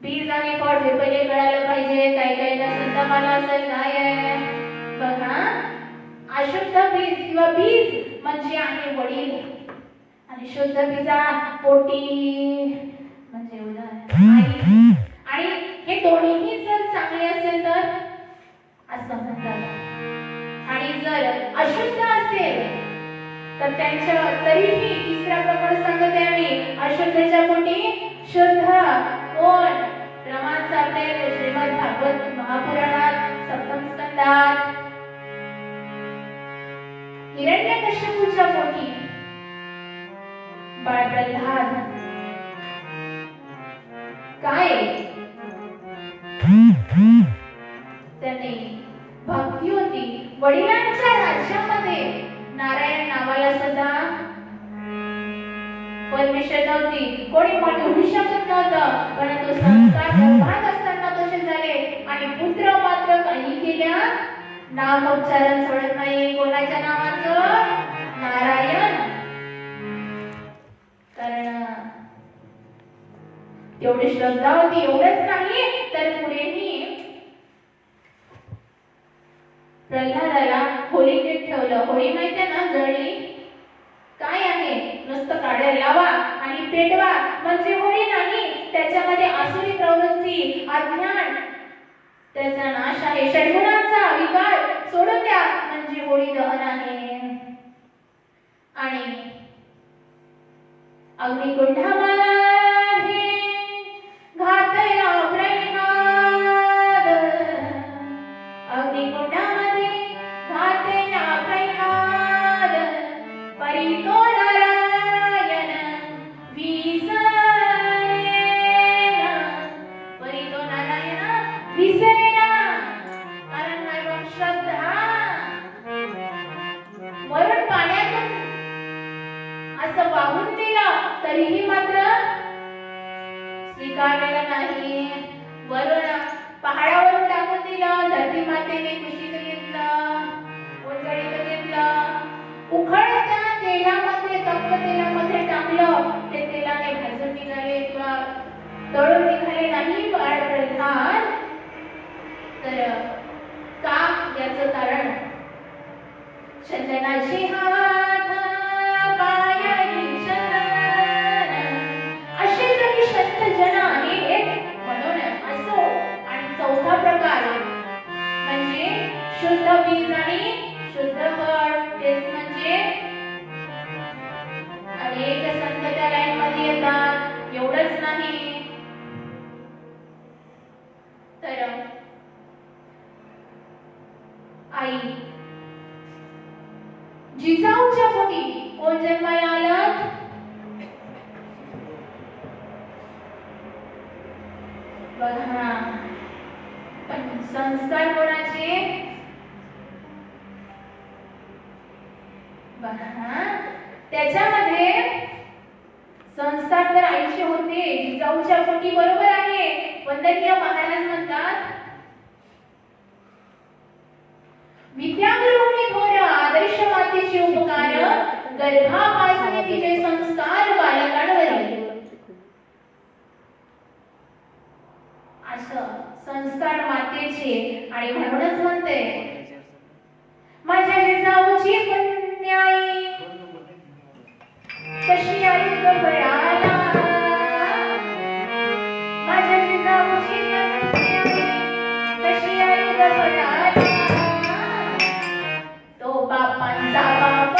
बीज आणि फळ हे पहिले कळायला पाहिजे. काही काही सुद्धा मला असेल काय आहे बघा. अशुद्ध बीज किंवा बीज म्हणजे आहे वडील आणि शुद्ध बीजा पोटी म्हणजे आई. आणि हे दोन्हीही जर चांगले असेल तर असं म्हणतात. आणि जर अशुद्ध असेल तर त्यांच्या तरीही तिसरा प्रकार सांगते आम्ही अशुद्धच्या पोटी शुद्ध. कोण? प्रमाण सापडेल श्रीमद भागवत महापुराणात 7th स्कंदात. हिरण्यकश्यपूच्या पोटी बाळ प्रल्हाद. काय? त्याने भक्ती होती. वडिलांच्या राज्यामध्ये नारायण नावाला सुद्धा परमिशन नव्हती. कोणी म्हणू शकत नव्हतं. परंतु संस्कार गर्भात असताना तसे झाले. आणि पुत्र मात्र काही केल्या नामोच्चारण सोडत नाही. कोणाच्या नावाचं? नारायण. कारण तेवढी श्रद्धा होती. एवढंच नाही तर पुढेही प्रल्हादाला होलिकेत ठेवलं. होळी माहितीये ना? जळली. काय आहे? नुसतं काड्या लावा आणि पेटवा म्हणजे होळी नाही. त्याच्यामध्ये आसुरी प्रवृत्ती, अज्ञान, त्याचा नाश आहे. षड्गुणांचा विकार सोडून द्या म्हणजे होळी दहन आहे. आणि अग्निकुंडामध्ये घातला प्रल्हाद. अग्निकुंडामध्ये घातला प्रल्हाद. परितो नारायण विसरेना. परितो नारायण विसरेना. कारण काय बघ? श्रद्धा. वरून पाण्यातून असं वाहून दिलं तरीही मात्र स्वीकारलेलं नाही. वरून पहाडावरून टाकून दिलं, धरती मातेने कुशीत घेतलं, उंजळीत घेतलं, उखळत्या तेलामध्ये, तप्त तेलामध्ये टाकलं. ते तेलाने भाजून निघाले किंवा तळून निघाले नाही बाळ प्रल्हाद. तर का? याचं कारण चंदनाची हात पायाची चंदन असे जरी संत जन आहेत म्हणून असो. आणि चौथा प्रकार जिजाऊच्या पोटी कोण जन्माला आलं? बघा, पण संस्कार कोणाचे? बघा, त्याच्यामध्ये संस्कार तर आईचे होते, जिजाऊच्या पोटी, बरोबर आहे. वंदनीय महाराज म्हणतात, विद्यागृहिणी थोर आदर्श मातेचे उपकार, गर्भापासून तिचे संस्कार बालकांवर. असं संस्कार मातेचे. आणि म्हणूनच म्हणते, माझ्या जिजाऊची कन्याई कशी आई गबळाला, माझ्या जिजाऊची कन्याई कशी आई गबळाला, तो बापांचा बाप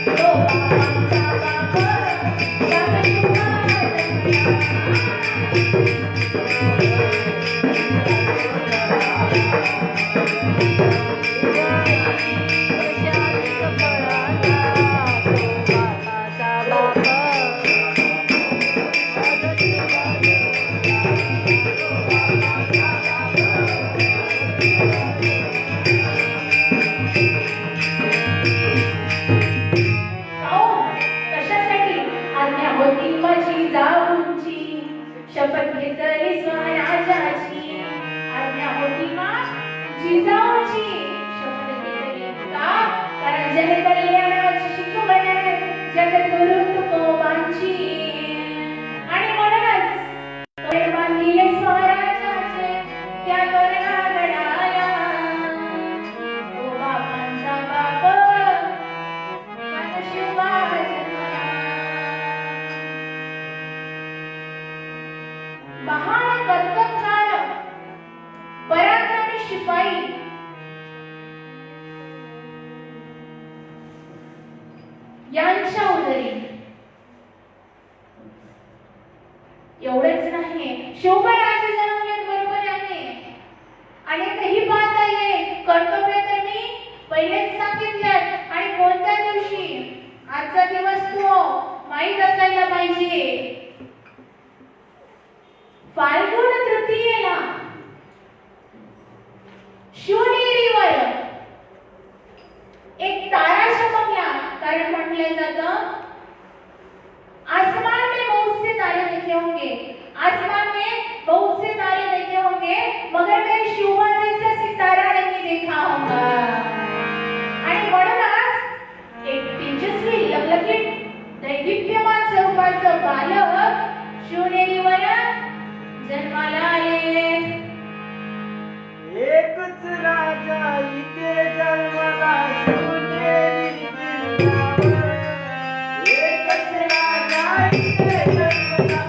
तो बापांचा शपथ घेतली स्वराजाची, आज्ञा होती जिजाऊची. शपथ घेतली का? कारण जनकल्याणाची शिकवण जगद्गुरु तुकोबांची. आणि म्हणूनच तोरण बांधिले स्वराजाचे त्या तोरणागडाला, तो बापांचा बाप त्यात शिवबा जन्मला. महान कर्तबगार पराक्रमी शिपाई यांच्या उदरी एवढेच नाही, शिवबाराजे जन्मले, बरोबर आहे. आणि काही पाहता येईल, कर्तव्य तर मी पहिलेच सांगितलं. आणि कोणत्या दिवशी? आजचा दिवस तो माहीत असायला पाहिजे. फाल्गुन तृतीयेला शिवनेरीवर एक तारा चमकला. कारण म्हटलं जातं, आसमान में बहुत से तारे देखे होंगे, आसमान में बहुत से तारे देखे होंगे, मगर मैं शिवबा जैसा सितारा नहीं देखा होगा. आणि म्हणूनच एक तेजस्वी लखलखीत दैदिप्यमान स्वरूपाचं बालक शिवनेरीवर जन्माला आले. एकच राजा इथे जन्माला शिवनेरी किल्ल्यावर, एकच राजा इथे जन्माला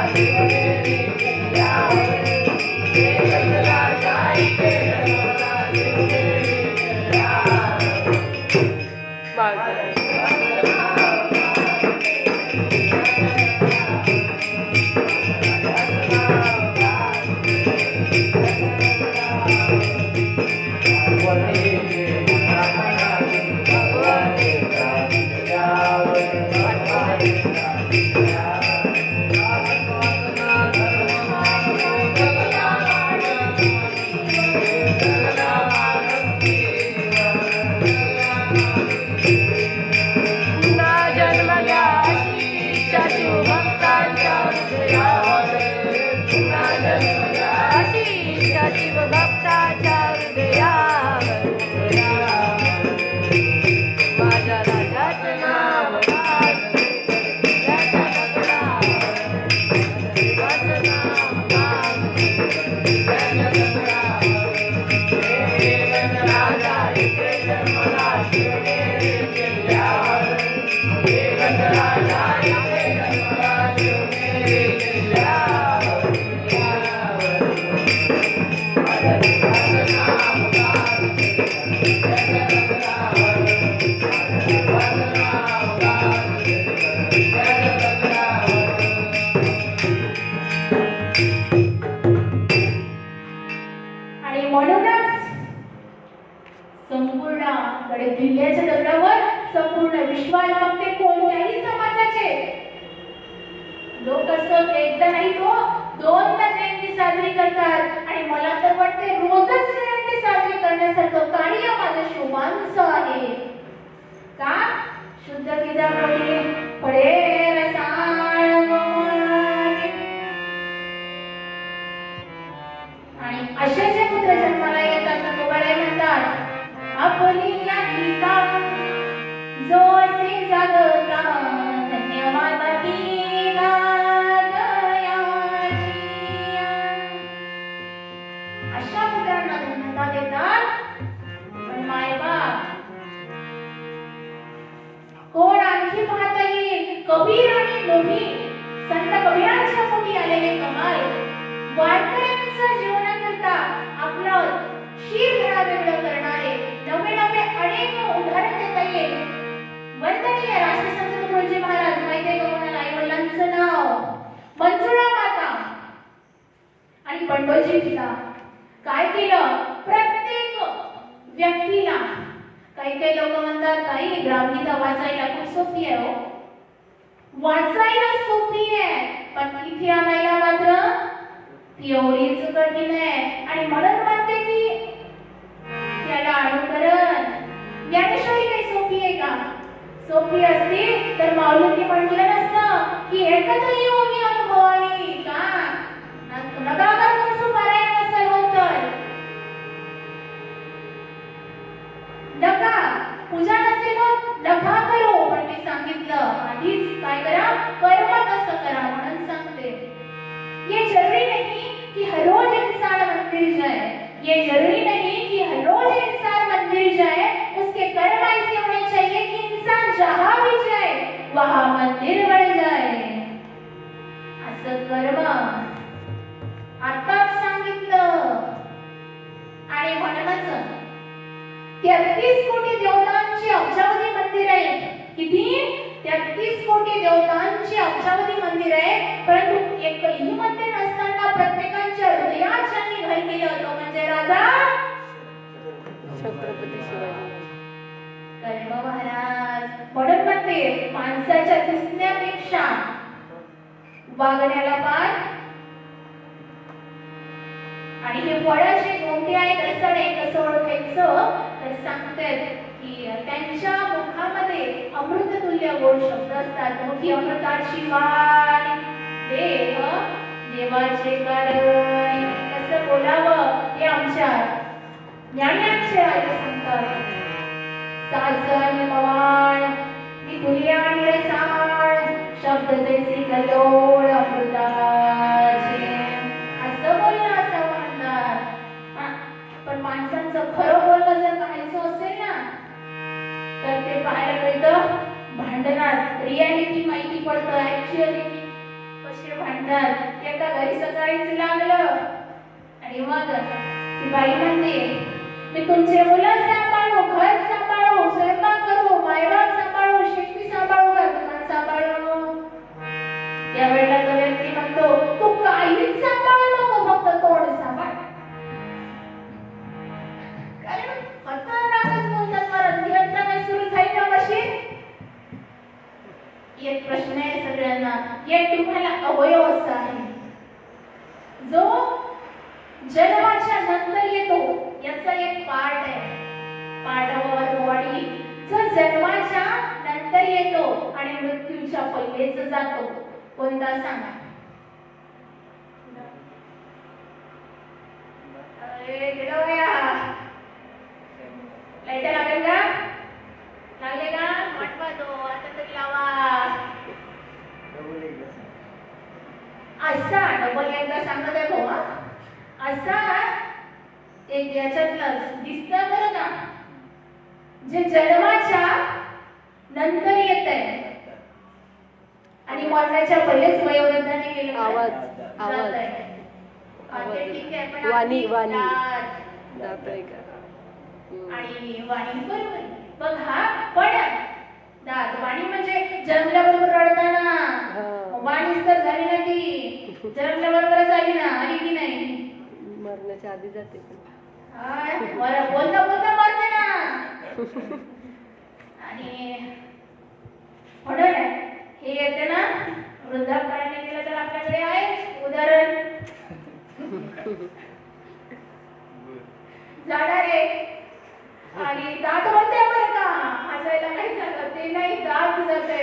शिवनेरी किल्ल्यावर. आणि म्हणूनच संपूर्ण दिल्ल्याच्या दगडावर संपूर्ण विश्वाला मग ते कोणत्याही समाजाचे लोक असत एकदा नाही तो दोनदा जयंती साजरी करतात आणि मला तर वाटते रोजच जयंती साजरी करण्यासारखं कार्य माझं शोभांचं आहे का शुद्ध गिजापोटी फळे रसाळ गोमाने. आणि असे जे पुत्र जन्माला येतात तुकोबाराय म्हणतात आपली या गीता जो असे जागता धन्यवाद ती गादयाची. अशा पुत्रांना धन्यता देतात पण मायबाप कोण आणखी पाहता येईल कबीर आणि लोभी संत कबीरांच्या पोटी आलेले कमाल वारकऱ्यांचं जीवनाकरता आपलं शीर घडा वेगळं करणारे नवे नवे अनेक उदाहरण देता येईल. वंदनीय राष्ट्रसंत तुकडोजी महाराज माहिती का कोणाला आई वडिलांचं नाव मंजुळा माता आणि पंडोजी पिता काय केलं प्रत्येक व्यक्तीला काही काही लोक म्हणतात काही ग्रामगीता वाचायला खूप सोपी आहे हो वाचायला सोपी आहे पण इथे आणायला मात्र एवढीच कठीण आहे आणि म्हणून म्हणते की त्याला अनुकरण ज्ञानेश्वरी काही सोपी आहे का सोपी असती तर माऊलींनी म्हटलं नसतं की एकत्र योगी अनुभवावी का नगागर कसं पारायण नसेल होत तर नका पूजा नसेल होत नका करू पण मी सांगितलं आधीच काय करा कर्म कसं करा म्हणून सांगते. ये जरूरी नहीं कि हर रोज इंसान मंदिर जाए ये जरूरी नहीं कि हर रोज इंसान मंदिर जाए उसके कर्म ऐसे होने चाहिए कि इंसान जहां भी जाए वहां मंदिर बन जाए. असं कर्म आताच सांगितलं आणि म्हणूनच 33 कोटी देवतांची अब्जावधी मंदिर आहेत. किती 33 कोटी देवतांची अब्जावधी मंदिर आहे परंतु एकही मंदिर नसताना प्रत्येकाच्या हृदयात ज्यांनी घर केलं होतं म्हणजे राजा छत्रपती शिवाजी कर्म महाराज. म्हणून म्हणते माणसाच्या दिसण्यापेक्षा वागण्याला फार आणि हे फळाचे कोणते आहे कसं नाही कसं ओळखायचं तर सांगतात की त्यांच्या मुखामध्ये अमृततुल्य गोड शब्द असतात. मुखी अमृताची वाणी देह देवाचे कारण कसं बोलावं हे आमच्या ज्ञानाचे राजे सांगतात. साजन मवाळ मी तुल्य आणि रसाळ शब्द जैसे कलोळ अमृताचे असं बोलणं असं म्हणतात. पण माणसांचं खरं बोलणं जर पाहायचं असेल ना तर ते पाहायला मिळतं भांडणात रियालिटी माहिती पडतं ऍक्च्युअलिटी कसे भांडतात. एका घरी सकाळीच लागलं आणि मग ती बाई म्हणते मी तुमचे मुलं सांभाळू घर सांभाळू स्वयंपाक करू मायबाप एक प्रश्न आहे सगळ्यांना, एक तुम्हाला अवयव असा आहे जो जन्माच्या नंतर येतो, याचा एक पार्ट आहे, पार्ट ऑफ बॉडी, जो जन्माच्या नंतर येतो आणि मृत्यूच्या पहिलेच जातो. कोणता सांगा? अरे गिरवया, लाईट लागेल का? लागले का? वाटवा दो, आता तरी लावा. असा डबल एकदा सांगत आहे भाऊ, असा एक याच्यातलंच दिसतं बरं का, जे जन्माच्या नंतर येत आहे आणि मरण्याच्या पहिलेच वयोवृद्धाने केलं. आवाज जातंय. ते ठीक आहे, पण वाणी आपली वाणी दात जातोय का? आणि वाणी बरोबर बघ. हा पण दात वाणी म्हणजे जन्मल्याबरोबर रडताना वाणीच तर झाली ना, ती जन्मल्याबरोबरच आली ना, आली की नाही? मरण्याच्या आधी जाते पण. बोलता बोलता मरते ना. आणि म्हणून हे येते ना, वृद्धापकाळाने गेलं तर आपल्याकडे आहे उदाहरण. जाणार आहे आणि दात म्हणते बरं का, हसायला नाही झालं, ते नाही दात जाते.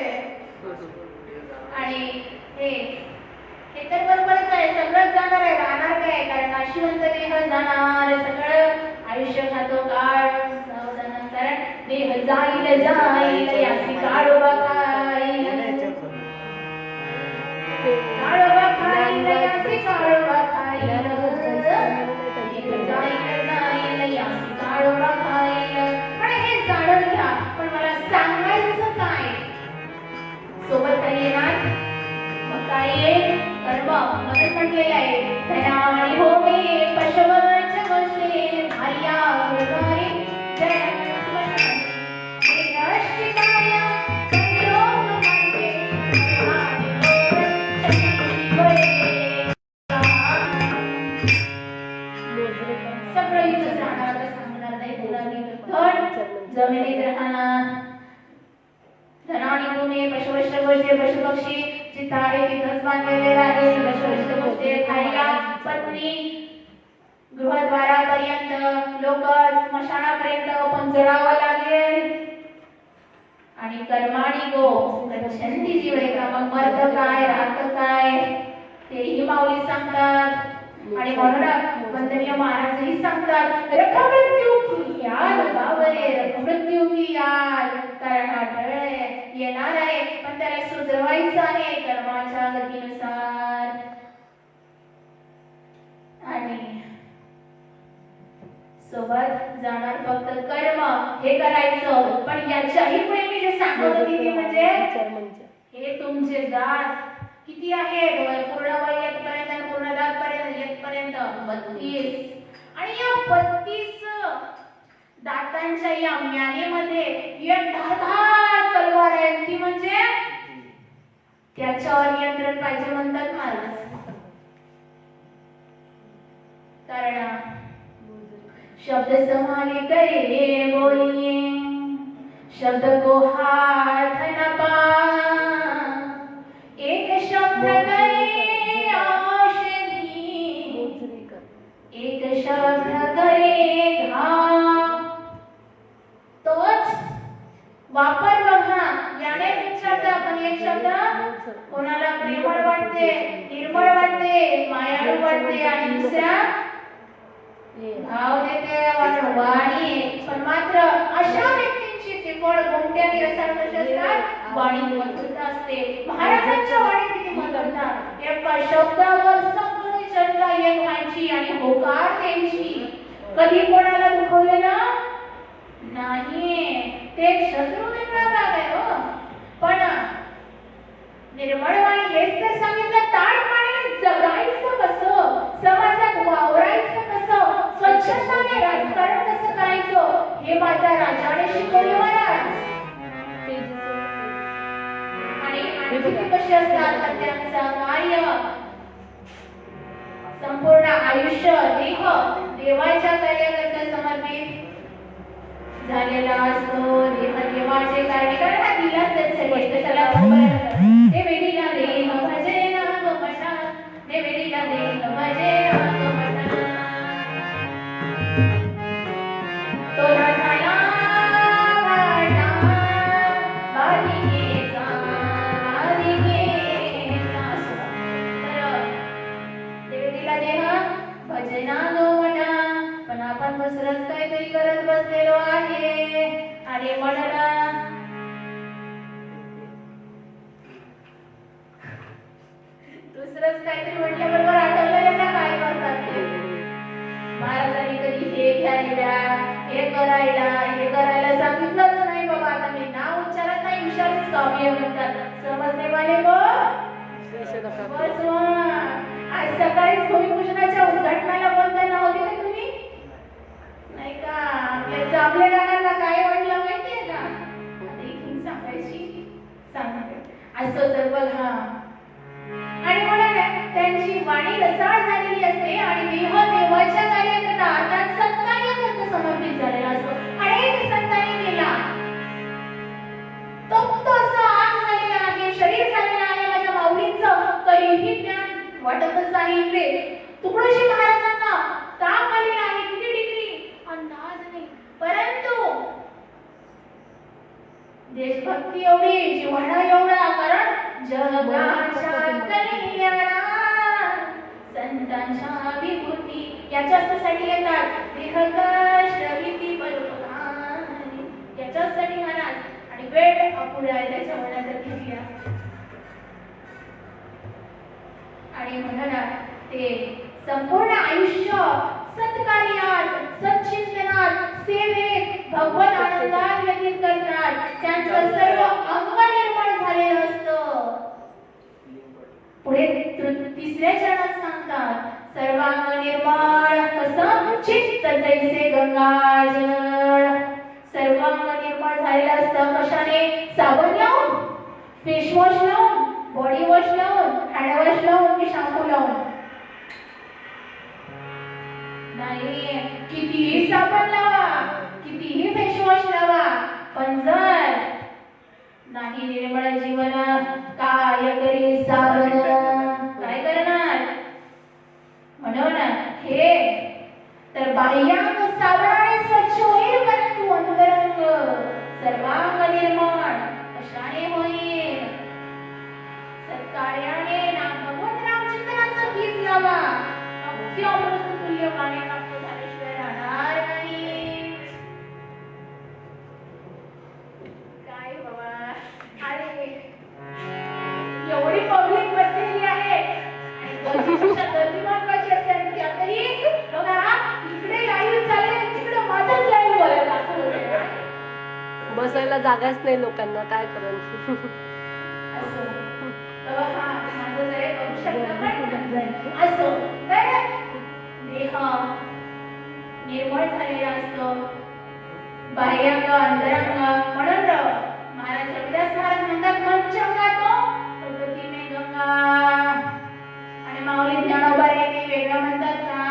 आणि हे तर बरोबरच आहे, सगळंच जाणार आहे, राहणार काय? कारण नाशिवंत देह जाणार, सगळं आयुष्य खातो काळ जाणार, कारण देह जाईल जाईल याची काळोबा खाईल, काळोबा खाईल याची काळोबा खाईल, देह जाईल जाईल याची काळोबा खाईल. पण हे जाणून घ्या, पण मला सांगायचं काय? सोबत काही येणार मग काय येईल? कर्म म्हणून म्हटलेलं आहे, धनानी होमे पशवच वशे भार्या गुरुवारी जय स्मशानी निराशिकाय संयोग म्हणजे धनानी सगळं इथं जाणार, सांगणार नाही, बोलणार नाही. धन जमिनीत राहणार, धनानी होमे पशवच वशे पशुपक्षी जिथं आहे तिथंच बांधलेले आहे, पशुपक्षी गोष्टी खायला पत्नी गृहद्वारापर्यंत, लोक स्मशानापर्यंत पण जळावं लागेल. आणि कर्माणी गो गच्छन्ति जीवैका, मग मर्द काय राहत काय तेही माऊली सांगतात. आणि म्हणून वंदनीय महाराजही सांगतात, रखमृत्यू की याद बावरे, रखमृत्यू की याद. कारण हा टळ येणार आहे, पण त्याला सुधरवायचं आहे कर्माच्या गतीनुसार. आणि सोबत जाणार फक्त कर्म हे करायचं. पण याच्याही पुढे मी जे सांगत होती ते म्हणजे हे तुमचे दात किती आहेत? पूर्ण वय येतपर्यंत आणि पूर्ण दातपर्यंत येतपर्यंत 32. आणि या 32 दातांच्या या म्यानेमध्ये एक धारदार तलवार आहे, ती म्हणजे त्याच्यावर नियंत्रण पाहिजे म्हणतात महाराज. कारण शब्द संभाले करे बोलिए, शब्द को हाथ न पाए, एक शब्द करे औषधि, एक शब्द करे घाव. तोच वापर बघा, याने विचारतो आपण, एक शब्द कोणाला प्रेमळ वाटते, निर्मळ वाटते, मायाळू वाटते, आणि दुसरा भाव देते वाणी. पण मात्र अशा व्यक्तींची तिखट गोमट्याने रसाळ असतात, वाणी मधुर असते. महाराजांच्या वाणीत किती मधुरता, एका शब्दावर सगळी चर्चा एक व्हायची आणि होकार द्यायची. कधी कोणाला दुखवलेलं नाही, ते शत्रू वेगळा भाग आहे हो. पण निर्मळ वाणी हेच तर सांगितलं, ताडपणे जगायचं कसं, समाजात वावरायचं कसं, स्वच्छताने राजकारण कसं करायचं, हे माझ्या राजाने शिकवले महाराज. आणि आणखी कसे असतात त्यांचं कार्य, संपूर्ण आयुष्य देह देवाच्या कार्याकरता समर्पित झालेला असतो. देह देवाचे कार्य, कारण हा दिलाच त्याचे त्याला दुसरंच काहीतरी म्हटल्याबरोबर आठवलं यांना काय करतात ते. महाराजांनी कधी हे घ्यायला हे करायला सांगितलंच नाही बाबा. आता मी नाव उच्चारत नाही, विषारीच काव्य म्हणतात. समजले वाले गो. बस आज सकाळीच भूमिपूजनाच्या उद्घाटनाला बोलताना होते का तुम्ही? नाही का? आपल्या जांभळे गाण्याला काय म्हटलं माहितीये का? आता इथून सांगते असं तर बघा. आणि म्हणा त्यांची वाणी रसाळ झालेली असते आणि देह देवाच्या कार्याकरता अर्थात सत्कार्याकरता समर्पित झालेला असतो. अनेक संतांनी केला तो असा आग झालेला आहे, शरीर झालेला आहे माझ्या माऊलींचं, तरीही ज्ञान वाटतच आहे. इकडे तुकडोजी महाराजांना ताप आलेला आहे, किती डिग्री अंदाज नाही, परंतु देशभक्ती एवढी, जिव्हाळा एवढा, कारण जगाच्या कल्याणात संतांच्या विभूती याच्यासाठी येतात. देहकष्ट भीती परोपकारी याच्यासाठी महाराज. आणि वेळ अपुरा आहे त्याच्या मनात घेतल्या आणि म्हणाला ते संपूर्ण आयुष्य सत्कार्यात, सच्चिंतनात, सेवेत, भगवत आनंदात व्यतीत करतात. त्यांचं सर्व अंग निर्मळ झालेलं असतं. पुढे तिसऱ्या चरणात सांगतात सर्वांग निर्मळ कसं चित्त जैसे गंगाजळ. सर्वांग निर्मळ झालेलं असतं कशाने? साबण लावून, फेस वॉश लावून, बॉडी वॉश लावून, हँड वॉश लावून की शॅम्पू लावून? नाही, कितीही साबण लावा, कितीही फेस वॉश लावा, पण जर नाही निर्मळ जीवन काय करी साबण, काय करणार? म्हणून हे तर बाह्यांग साबणाने स्वच्छ होईल, परंतु अंतरंग सर्वांग निर्मळ कशाने होईल? सत्कार्याने. भगवंत रामचंद्राचं गीत लावा, अख्खी अमृततुल्य पाणी प्राप्त झाल्याशिवाय राहणार नाही. काय बाबा, अरे एवढी पब्लिक बसलेली आहे आणि गर्दी महत्वाची असते. आणि त्यातही बघा इकडे लाईव्ह चालले, तिकडे माझंच लाईव्ह बोलायला दाखवलं. बसायला जागाच नाही लोकांना, काय करायचं? असो तर हा माझं जरा करू शकता पण असो तर देह निर्मळ झालेला असतो, बाह्यांग अंतरंग. म्हणून महाराज रविदास महाराज म्हणतात पंचगंगा तो प्रकृती में गंगा. आणि माऊली ज्ञानोबारे वेगळं म्हणतात का?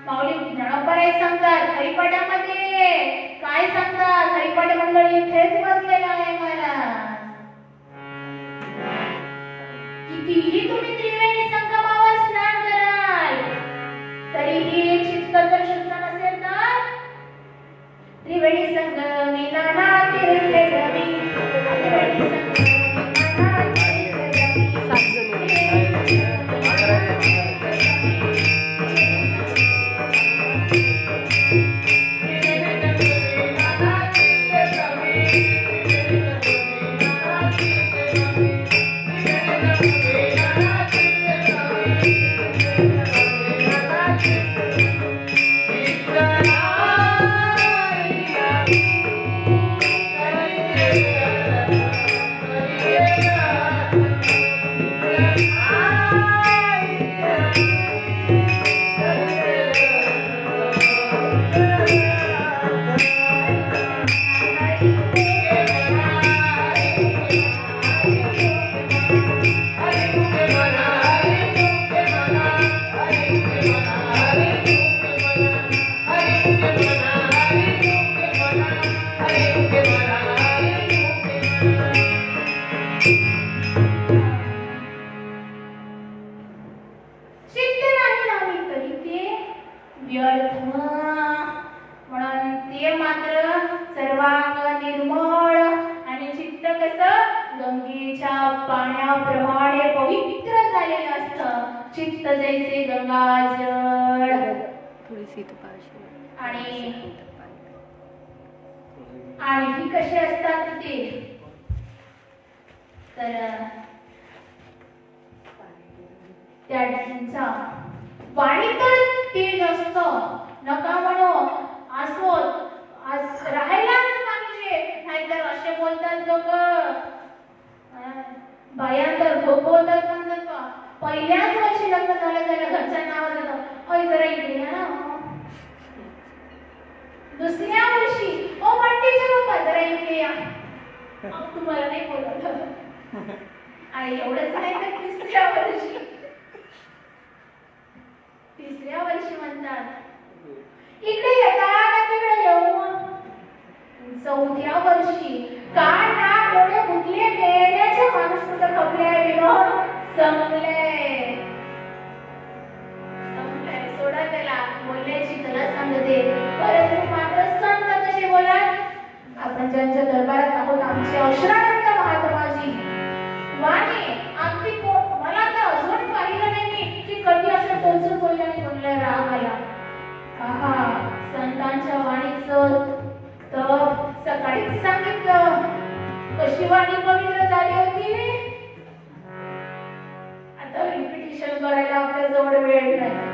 माऊली ज्ञानोबारे सांगतात हरिपाठामध्ये काय सांगतात? हरिपाठ मंडळी इथेच बसलेला आहे महाराज. कितीही तुम्ही त्रिवेणी संगमावर स्नान कराल तरीही चित्त जर शुद्ध नसेल तर त्रिवेणी संगमी नाना तीर्थे गमी, त्रिवेणी संगमी नाना तीर्थे गमी. म्हणून ते मात्र सर्वांग निर्मळ आणि चित्त कसं गंगेच्या पाण्याप्रमाणे पवित्र झालेलं असतं. चित्त जैसे गंगाजळ. थोडी सीट पाहिजे आणि कसे असतात ते तर त्यांचा वाणी तर तेज असतं, नका म्हणू असोत राहायलाच पाहिजे, नाहीतर असे बोलतात लोक. बाया तर खूप बोलतात म्हणतात का, पहिल्याच वर्षी लग्न झालं घरच्यांना आवाज येतो, अय जरा इकडे या ना. दुसऱ्या वर्षी ओ बंटीचे पप्पा जरा इकडे या, मग तुम्हाला नाही बोलत. आणि एवढंच नाही तर तिसऱ्या वर्षी म्हणतात इकडे येता का तिकडे येऊ. चौथ्या वर्षी काय ना डोळे फुटले गेल्याचे माणूस कुठं खपले विनोद संपले. सोडा त्याला बोलण्याची कला सांगते, परंतु मात्र संत कसे बोलाल. आपण ज्यांच्या दरबारात आहोत आमचे अश्रानंद महात्माजी वाणी आमची मला तर अजून पाहिलं नाही की कधी असं टोचून बोलल्याने बोललं राग आला. आहा संतांच्या वाणीचं तर सकाळीच सांगितलं कशी वाणी पवित्र झाली होती. आता रिपिटेशन करायला आपल्या जवळ वेळ नाही.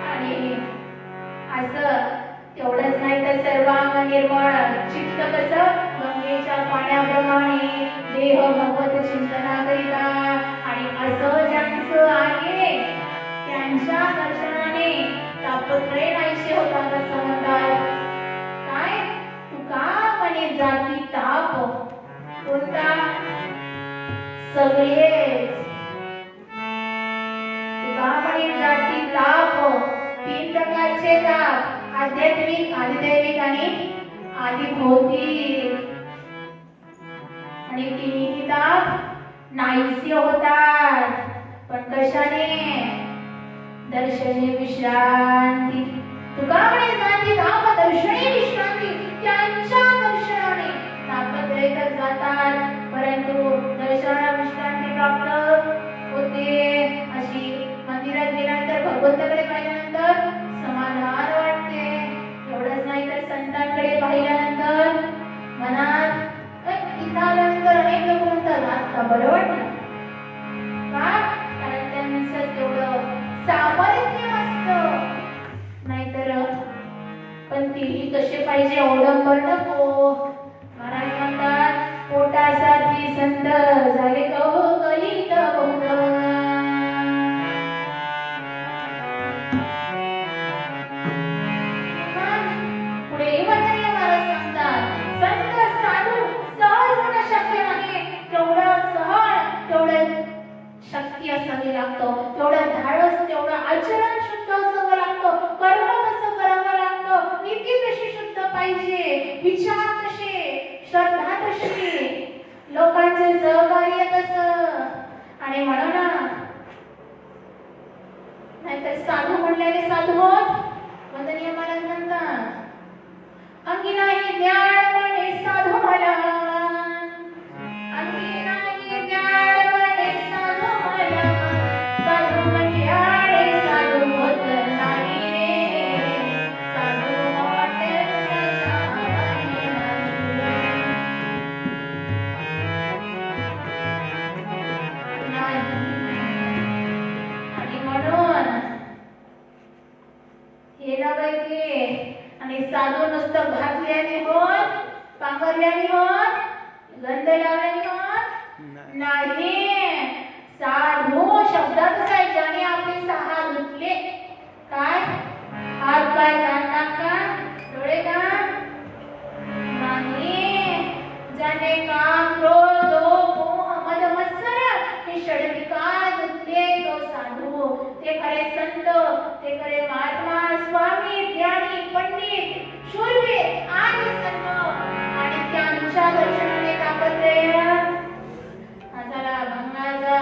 आणि असं तेवढंच नाही तर सर्वांग निर्मळ चित्त कसं गंगेच्या पाण्याप्रमाणे देह भगवत चिंतना करिता. आणि असं ज्यांचं आहे त्यांच्या दर्शनाने तापत्रय नाहीसे होतात असं म्हणतात. काय तुका म्हणे जाती ताप कोणता सगळेच तुका म्हणे जाती ताप. 3 प्रकारचे ताप, आध्यात्मिक आधिदैविक आणि आधिभौतिक. आणि तिन्ही ताप नाहीसे होतात पण कशाने दर्शने विश्रांती. तुका म्हणे जाती ताप दर्शने विश्रांती. त्यांच्या दर्शनाने तापत्रय तर जातात परंतु दर्शनाला विश्रांती प्राप्त होते. अशी मंदिरात गेल्यानंतर भगवंताकडे पाहिल्यानंतर समाधान वाटते. एवढंच नाही तर संतांकडे पाहिल्यानंतर मनात इथं आल्यानंतर अनेक लोक म्हणतात आता बरं वाटलं का, कारण त्यांचं तेवढं सामर्थ्य असतं. नाहीतर पण तेही कसे पाहिजे अवलंबर नको. महाराज म्हणतात पोटासाठी संत झाले कहो कलित बहुत. पुढे म्हणणारे महाराज सांगतात संत साधू सहज होणं शक्य नाही. तेवढं सहज तेवढं शक्ती असावी लागतं, तेवढं धाडस तेवढं आचरण शुद्ध असावं लागतं, कर्म कसं करावं लागतं, नीती कशी शुद्ध पाहिजे, विचार कसे, श्रद्धा कशी, लोकांचे सहकार्य कसं. आणि म्हणून नाहीतर साधू म्हणल्याने साधू होत वंदनीय महाराज म्हणतात अंगी नाही ज्ञान म्हणे साधू मला, अंगी नाही ज्ञान म्हणे साधू मला, साधू म्हणजे साधू होत नाही रे, साधू होत नाही. आणि म्हणून हे नव्हे आणि साधू नुसतं घातल्याने होत, पांघरल्याने होत, गंध लावल्याने होत नाही. साधू शब्दातच आहे ज्याने आपले 6 धुतले. काय हात पाय कान नाक कान डोळे कान नाही. ज्याने काम क्रोध लोभ मोह मद मत्सर हे षडविकार धुतले तो साधू. ते खरे संत, ते खरे महात्मा स्वामी ज्ञानी पंडित शूरवीर आणि संत. आणि त्यांच्या दर्शनाने तापत्रय झाला भंगाचा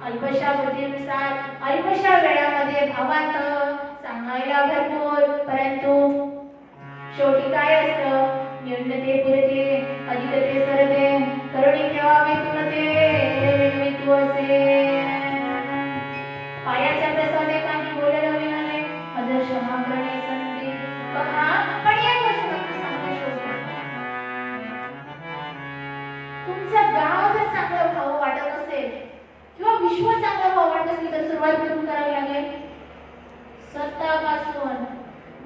अल्पशा बुद्धीनुसार अल्पशा वेळामध्ये भावात सांगायला भरपूर, परंतु शेवटी काय असतं न्यूनते पुरते अधिकते सरते करुणी ठेवावे तुमते तू असे. पायाच्या प्रसादे काही बोलायला मिळाले अजर क्षमा करणे संधी बघा. पण या गोष्टी सांगू शकतो तुमचं गाव जर चांगलं भाऊ वाटत असेल किंवा विश्व चांगलं व्हावं वाटत असेल तर सुरुवात कुठून करावी लागेल? स्वतःपासून,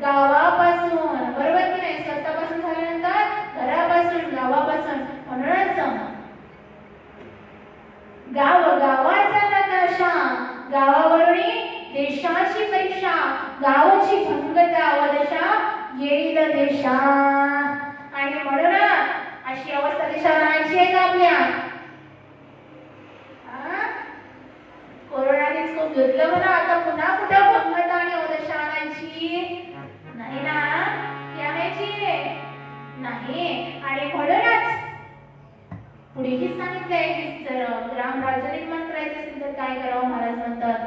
गावापासून. बरोबर की नाही? स्वतःपासून झाल्यानंतर घरापासून, गावापासून. म्हणूनच गावाचा नकाशा, गावावरून देशाची परीक्षा, गावाची भंगता व दशा येईल देशा. आणि म्हणून अशी अवस्था देशाला आणायची आहे का आपल्या? कोरोनानेच खूप घेतलं म्हणा, आता पुन्हा कुठं भंगता आणि अवदशा आणायची नाही ना. ती आणायची नाही. आणि म्हणूनच पुढेही सांगितलंय की जर ग्राम राज्य निर्माण करायचं असेल तर काय करावं? महाराज म्हणतात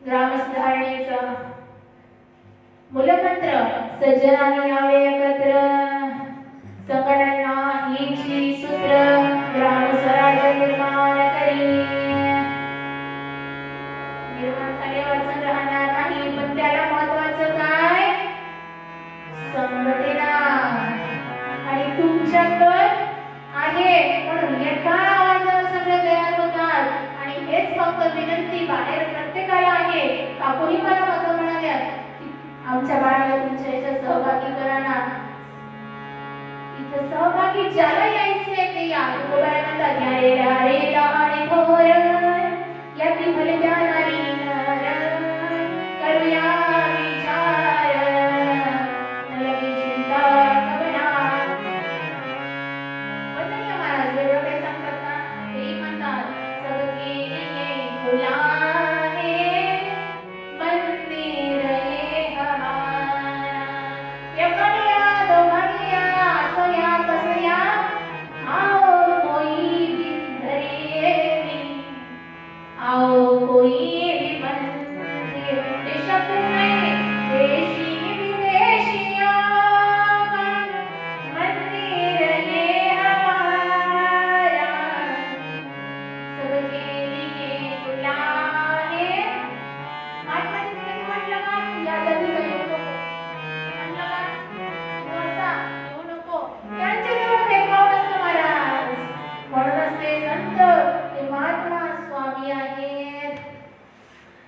ग्रामसुधारणेचं मूलमंत्र सज्जनाने यावे एकत्र, संकटांना हीची सूत्र ग्राम स्वराज्य निर्माण करी. निर्माण झाले वाचन राहणार नाही, पण त्याला महत्वाचं काय? संघटना. आणि तुमच्याकडे आहे म्हणून एका आवाजावर सगळे तयार होतात. आणि हेच फक्त विनंती बाहेर प्रत्येकाला आहे. काकूही मला मत म्हणाल्या की आमच्या बाळाला तुमच्या याच्यात सहभागी करा ना. इथं सहभागी ज्याला यायचे ते या. गोबाळा म्हणतात या रे रा रे लहाने थोर याती भले त्या नारी नर करूया विचार नवी चिंता कवना. वंदनीय महाराज वेगळं काही सांगतात ना, तेही म्हणतात सगळे फुलाने मंदिर हे हमारा. एकाने दोघांनी असया कसया आओ कोई भी धरेवी, आओ कोई भी मंदिर. देशातून नाही, देशी विदेशिया मंदिर ये हमारा. सबके लिए खुला है. महात्मा जिंदगी म्हटलं का या जातीचं येऊ नको म्हणलं का तू असा येऊ नको. त्यांच्याजवळ भेदभाव नसतो महाराज. म्हणूनच ते संत, ते महात्मा स्वामी आहेत.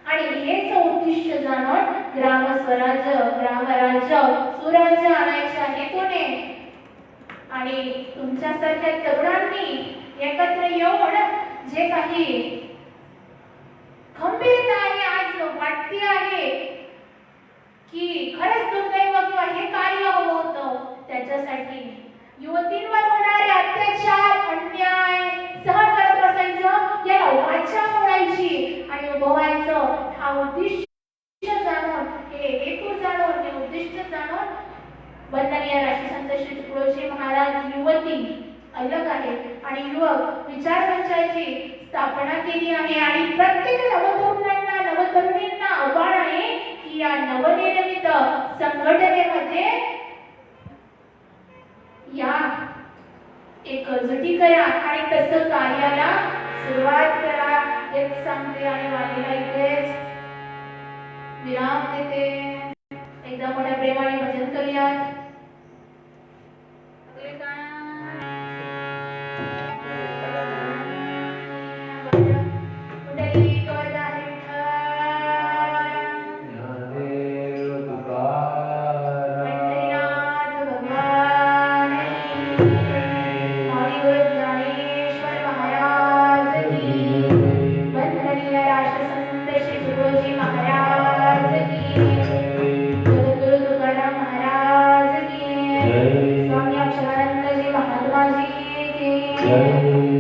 आणि हेच उद्दिष्ट जाणून ग्रामस्वराज्य, ग्रामराज्य, सुराज्य आणायच्या हेतूने आणि तुमच्यासारख्या तरुणांनी एकत्र येऊन जे काही खंबीरता आहे आज वाटते आहे की खरंच दुर्दैव किंवा हे कार्य हवं होतं, त्याच्यासाठी युवतींवर होणारे अत्याचार, अन्याय सहन करत बसायचं, याला वाचा फोडायची आणि उभवायचं. हा उद्दिष्ट जाणून, हे हेतू जाणून, हे उद्दिष्ट जाणून वंदनीय राष्ट्रसंत श्री तुकडोजी महाराज युवती अलग आहे आणि युवक विचार मंचाची स्थापना केली आहे. आणि प्रत्येक नवतरुणांना, नवतरुणींना आव्हान आहे की या नवनिर्मित संघटनेमध्ये या एकजुटी करा आणि तसं कार्याला सुरुवात करा. हेच सांगते आणि वाणीला इथेच विराम देते. एकदा मोठ्या प्रेमाने भजन करूयात. जय